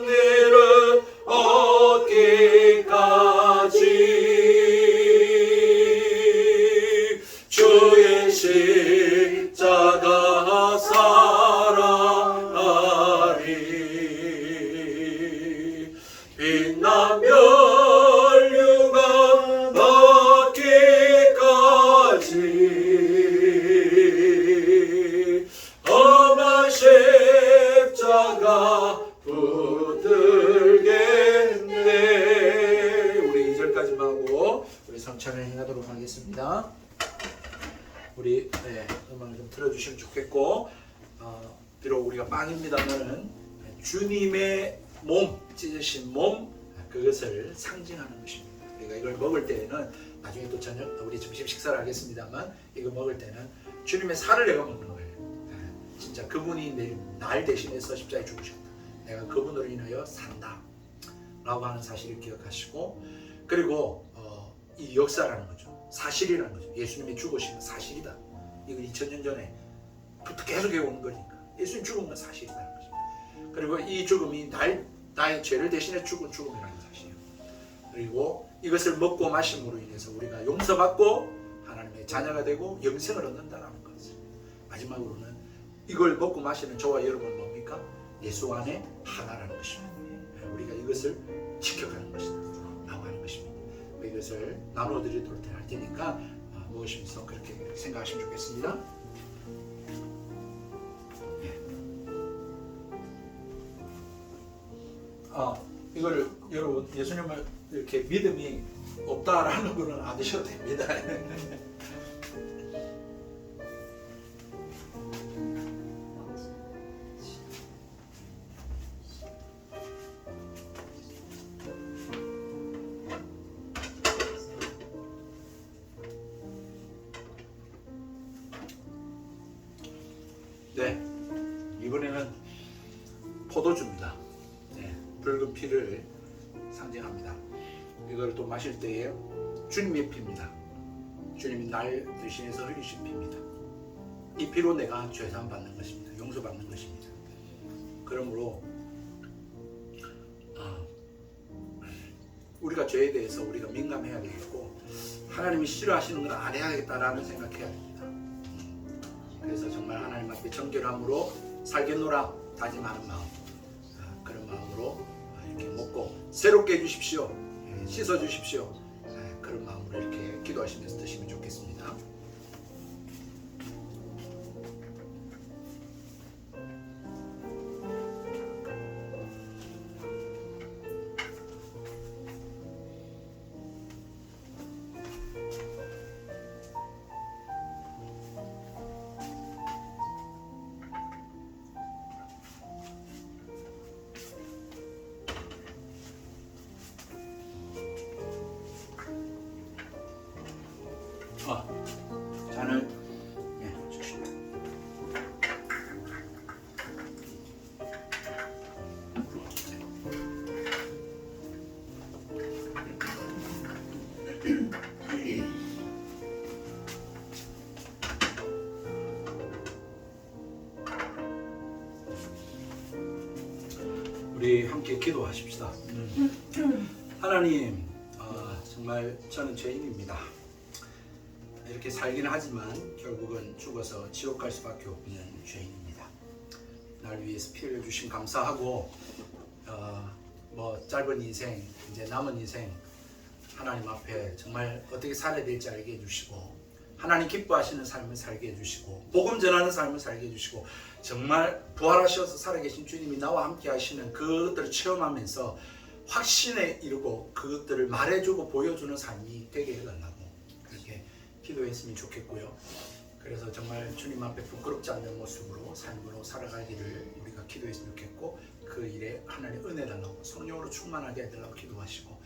일을 얻기까지 주의 십자가 사랑하리. 빛나 멸류관 받기까지 험한 십자가 붙들겠네. 우리 2절까지만 하고 우리 성찬을 행하도록 하겠습니다. 우리 음악을 좀 틀어주시면 좋겠고, 비록 우리가 빵입니다만은 주님의 몸, 찢으신 몸, 그것을 상징하는 것입니다. 우리가 이걸 먹을 때에는 나중에 또 저녁 우리 점심 식사를 하겠습니다만 이거 먹을 때는 주님의 살을 내가 먹는 거예요. 진짜 그분이 날 대신해서 십자가에 죽으셨다. 내가 그분으로 인하여 산다 라고 하는 사실을 기억하시고, 그리고 이 역사라는 거죠. 사실이라는 거죠. 예수님이 죽으신 건 사실이다. 이거 2000년 전에부터 계속 해오는 거니까 예수님 죽은 건 사실이라는 거죠. 그리고 이 죽음이 나의 죄를 대신해 죽은 죽음이라는 사실이에요. 그리고 이것을 먹고 마심으로 인해서 우리가 용서받고 하나님의 자녀가 되고 영생을 얻는다는 것을. 마지막으로는 이걸 먹고 마시는 저와 여러분은 뭡니까? 예수 안에 하나라는 것입니다. 우리가 이것을 지켜가는 것이다 라고 하는 것입니다. 이것을 나눠드리도록 할 테니까 먹으시면서 그렇게 생각하시면 좋겠습니다. 이걸 여러분 예수님을 이렇게 믿음이 없다라는 거는 안 드셔도 됩니다. 포도주입니다. 네, 붉은 피를 상징합니다. 이걸 또 마실 때에 주님의 피입니다. 주님이 날 대신해서 흘리신 피입니다. 이 피로 내가 죄사함 받는 것입니다. 용서받는 것입니다. 그러므로 우리가 죄에 대해서 우리가 민감해야 되겠고 하나님이 싫어하시는 건 안 해야겠다라는 생각해야 됩니다. 그래서 정말 하나님 앞에 정결함으로 살겠노라 다짐하는 마음, 그런 마음으로 이렇게 먹고 새롭게 해주십시오, 씻어주십시오, 그런 마음으로 이렇게 기도하시면서 드시면 좋겠습니다. 잔을 주십시오. 우리 함께 기도하십시다. 하나님, 정말 저는 죄인입니다. 이렇게 살기는 하지만 결국은 죽어서 지옥 갈 수밖에 없는 죄인입니다. 날 위해서 피 흘려주심 감사하고 짧은 인생, 이제 남은 인생 하나님 앞에 정말 어떻게 살아야 될지 알게 해주시고 하나님 기뻐하시는 삶을 살게 해주시고 복음 전하는 삶을 살게 해주시고 정말 부활하셔서 살아계신 주님이 나와 함께 하시는 그것들을 체험하면서 확신에 이르고 그것들을 말해주고 보여주는 삶이 되게 해달라고 그렇게 기도했으면 좋겠고요. 그래서 정말 주님 앞에 부끄럽지 않는 모습으로 삶으로 살아가기를 우리가 기도했으면 좋겠고 그 일에 하나님 은혜 달라고 성령으로 충만하게 해달라고 기도하시고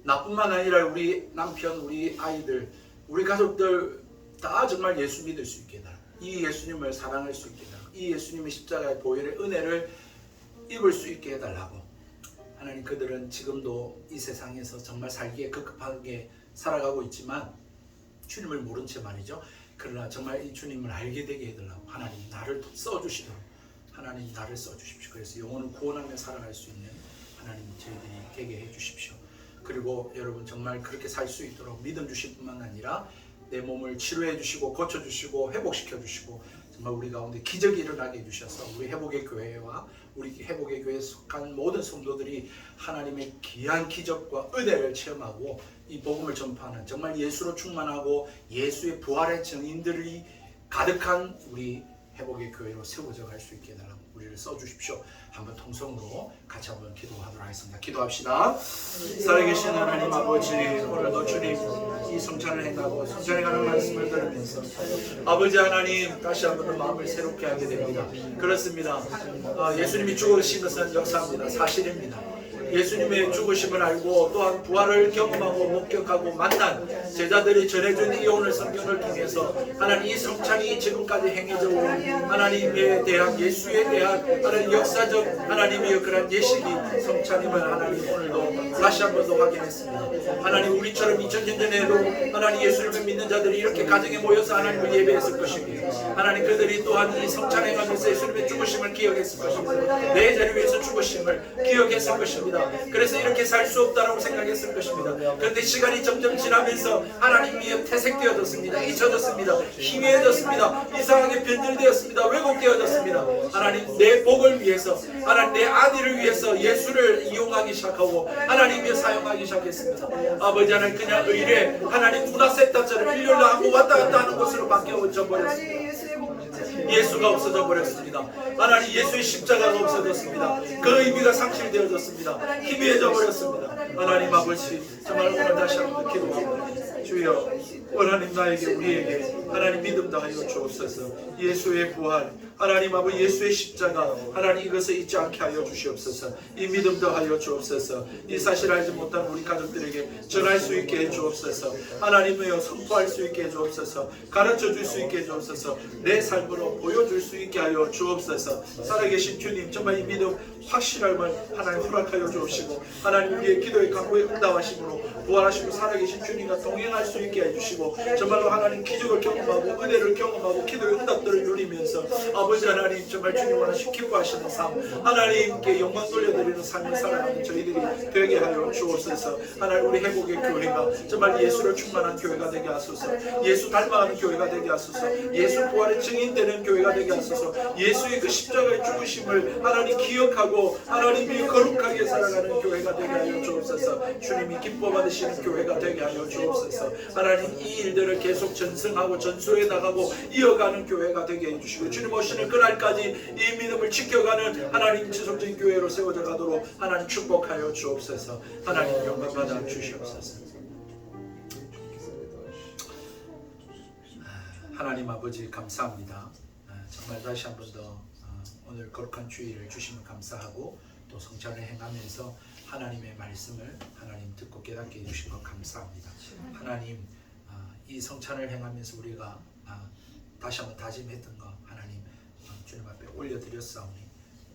나뿐만 아니라 우리 남편, 우리 아이들, 우리 가족들 다 정말 예수 믿을 수 있게 해달라고 이 예수님을 사랑할 수 있게 해달라고 이 예수님의 십자가의 보혈의 은혜를 입을 수 있게 해달라고 하나님 그들은 지금도 이 세상에서 정말 살기에 급급하게 살아가고 있지만 주님을 모른 채 말이죠. 그러나 정말 이 주님을 알게 되게 해달라고 하나님 나를 써주시도록 하나님 나를 써주십시오. 그래서 영혼을 구원하며 살아갈 수 있는 하나님 저희들이 되게 해주십시오. 그리고 여러분 정말 그렇게 살 수 있도록 믿음 주실 뿐만 아니라 내 몸을 치료해 주시고 고쳐 주시고 회복시켜 주시고 정말 우리 가운데 기적이 일어나게 해주셔서 우리 회복의 교회와 우리 회복의 교회에 속한 모든 성도들이 하나님의 귀한 기적과 은혜를 체험하고 이 복음을 전파하는 정말 예수로 충만하고 예수의 부활의 증인들이 가득한 우리 회복의 교회로 세워져 갈 수 있게 해달라고 우리를 써주십시오. 한번 통성으로 같이 한번 기도하도록 하겠습니다. 기도합시다. 살아계신 하나님 아버지, 오늘도 주님 이 성찬을 행하고 성찬에 관한 말씀을 들으면서 아버지 하나님 다시 한번 마음을 새롭게 하게 됩니다. 그렇습니다. 예수님이 죽으신 것은 역사입니다. 사실입니다. 예수님의 죽으심을 알고 또한 부활을 경험하고 목격하고 만난 제자들이 전해준 이 오늘 성경을 통해서 하나님 이 성찬이 지금까지 행해져 온 하나님에 대한 예수에 대한 하나님 역사적 하나님의 그런 예식이 성찬임을 하나님 오늘도 다시 한 번 더 확인했습니다. 하나님 우리처럼 2000년 전에도 하나님 예수님을 믿는 자들이 이렇게 가정에 모여서 하나님을 예배했을 것이고 하나님 그들이 또한 이 성찬 행하면서 예수님의 죽으심을 기억했을 것입니다. 내 자를 위해서 죽으심을 기억했을 것입니다. 그래서 이렇게 살 수 없다라고 생각했을 것입니다. 그런데 시간이 점점 지나면서 하나님이 퇴색되어졌습니다. 잊혀졌습니다. 희미해졌습니다. 이상하게 변질되었습니다. 왜곡되어졌습니다. 하나님 내 복을 위해서 하나님 내 아들을 위해서 예수를 이용하기 시작하고 하나님이 사용하기 시작했습니다. 아버지 하나님 그냥 의뢰 하나님 문화센터처럼 일요일날 하고 왔다 갔다 하는 곳으로 바뀌어져 버렸습니다. 예수가 없어져 버렸습니다. 하나님 예수의 십자가가 없어졌습니다. 그 의미가 상실되어졌습니다. 희미해져 버렸습니다. 하나님 아버지 정말 오늘 다시 한번 기도하고 주여 하나님 나에게 우리에게 하나님 믿음 다하여 주옵소서. 예수의 부활 하나님 아버지 예수의 십자가 하나님 이것을 잊지 않게 하여 주시옵소서. 이 믿음 더하여 주옵소서. 이 사실을 알지 못한 우리 가족들에게 전할 수 있게 해 주옵소서. 하나님이여 선포할 수 있게 해 주옵소서. 가르쳐 줄 수 있게 해 주옵소서. 내 삶으로 보여줄 수 있게 하여 주옵소서. 살아계신 주님 정말 이 믿음 확실함을 하나님 허락하여 주옵시고 하나님 우리의 기도의 간구에 응답하심으로 부활하시고 살아계신 주님과 동행할 수 있게 해주시고 정말로 하나님 기적을 경험하고 은혜를 경험하고 기도의 응답들을 누리면서 아버지 하나님 정말 주님 원하시 기뻐하시는 삶 하나님께 영광 돌려드리는 삶을 살아가는 저희들이 되게 하여 주옵소서. 하나님 우리 회복의 교회가 정말 예수를 충만한 교회가 되게 하소서. 예수 닮아가는 교회가 되게 하소서. 예수 부활의 증인되는 교회가 되게 하소서. 예수의 그 십자가의 죽으심을 하나님 기억하고 하나님이 거룩하게 살아가는 교회가 되게 하여 주옵소서. 주님이 기뻐 받으시는 교회가 되게 하여 주옵소서. 하나님 이 일들을 계속 전승하고 전수해 나가고 이어가는 교회가 되게 해주시고 주님 오시는 그날까지 이 믿음을 지켜가는 하나님 지속적인 교회로 세워져 가도록 하나님 축복하여 주옵소서. 하나님 영광 받아 주시옵소서. 하나님 아버지 감사합니다. 정말 다시 한 번 더 오늘 거룩한 주일을 주시면 감사하고 또 성찬을 행하면서 하나님의 말씀을 하나님 듣고 깨닫게 해주신 것 감사합니다. 하나님 이 성찬을 행하면서 우리가 다시 한번 다짐했던 것 하나님 주님 앞에 올려드렸사오니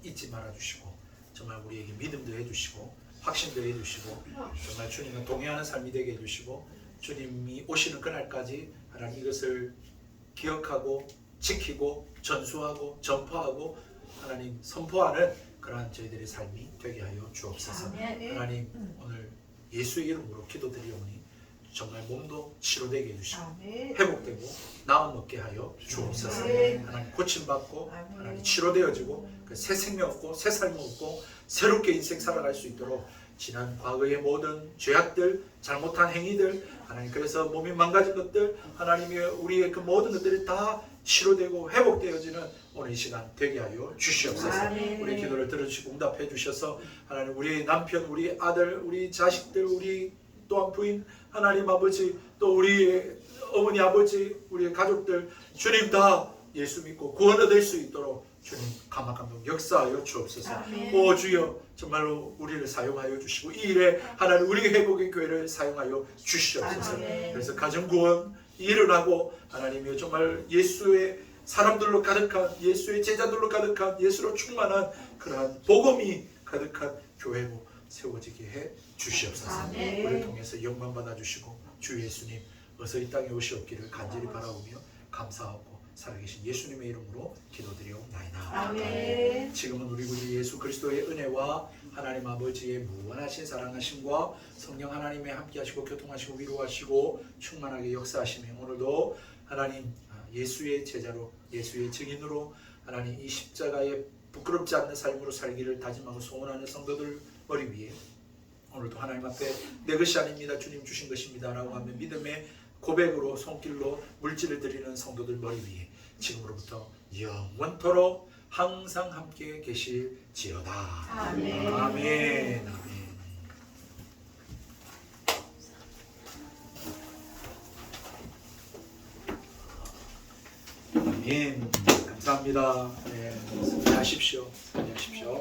잊지 말아주시고 정말 우리에게 믿음도 해주시고 확신도 해주시고 정말 주님과 동행하는 삶이 되게 해주시고 주님이 오시는 그날까지 하나님 이것을 기억하고 지키고 전수하고 전파하고 하나님 선포하는 그러한 저희들의 삶이 되게 하여 주옵소서. 하나님 오늘 예수의 이름으로 기도드리오니 정말 몸도 치료되게 해주시고 회복되고 나음 얻게 하여 주옵소서. 하나님 고침받고 하나님 치료되어지고 그 새 생명 얻고 새 삶 얻고 새롭게 인생 살아갈 수 있도록 지난 과거의 모든 죄악들 잘못한 행위들 하나님 그래서 몸이 망가진 것들 하나님이 우리의 그 모든 것들이 다 치료되고 회복되어지는 오늘 이 시간 되게 하여 주시옵소서. 우리 기도를 들어주시고 응답해 주셔서 하나님 우리 남편 우리 아들 우리 자식들 우리 또한 부인 하나님 아버지 또 우리 어머니 아버지 우리 가족들 주님 다 예수 믿고 구원 얻을 수 있도록 주님 감화감동 역사하여 주옵소서. 오 주여 정말로 우리를 사용하여 주시고 이 일에 하나님 우리 회복의 교회를 사용하여 주시옵소서. 그래서 가정구원 일어나고 하나님이여 정말 예수의 사람들로 가득한 예수의 제자들로 가득한 예수로 충만한 그러한 복음이 가득한 교회로 세워지게 해 주시옵소서. 우리를 통해서 영광 받아주시고 주 예수님 어서 이 땅에 오시옵기를 간절히 바라오며 감사하고 살아계신 예수님의 이름으로 기도드리옵나이다. 아멘. 지금은 우리 구주 예수 그리스도의 은혜와 하나님 아버지의 무한하신 사랑하심과 성령 하나님의 함께하시고 교통하시고 위로하시고 충만하게 역사하시며 오늘도 하나님 예수의 제자로 예수의 증인으로 하나님 이 십자가에 부끄럽지 않는 삶으로 살기를 다짐하고 소원하는 성도들 머리 위에 오늘도 하나님 앞에 내 것이 아닙니다 주님 주신 것입니다 라고 하며 믿음의 고백으로 손길로 물질을 드리는 성도들 머리 위에 지금으로부터 영원토록 항상 함께 계실지어다. 아멘. 아멘. 아멘. 감사합니다. 네, 승리하십시오. 승리하십시오.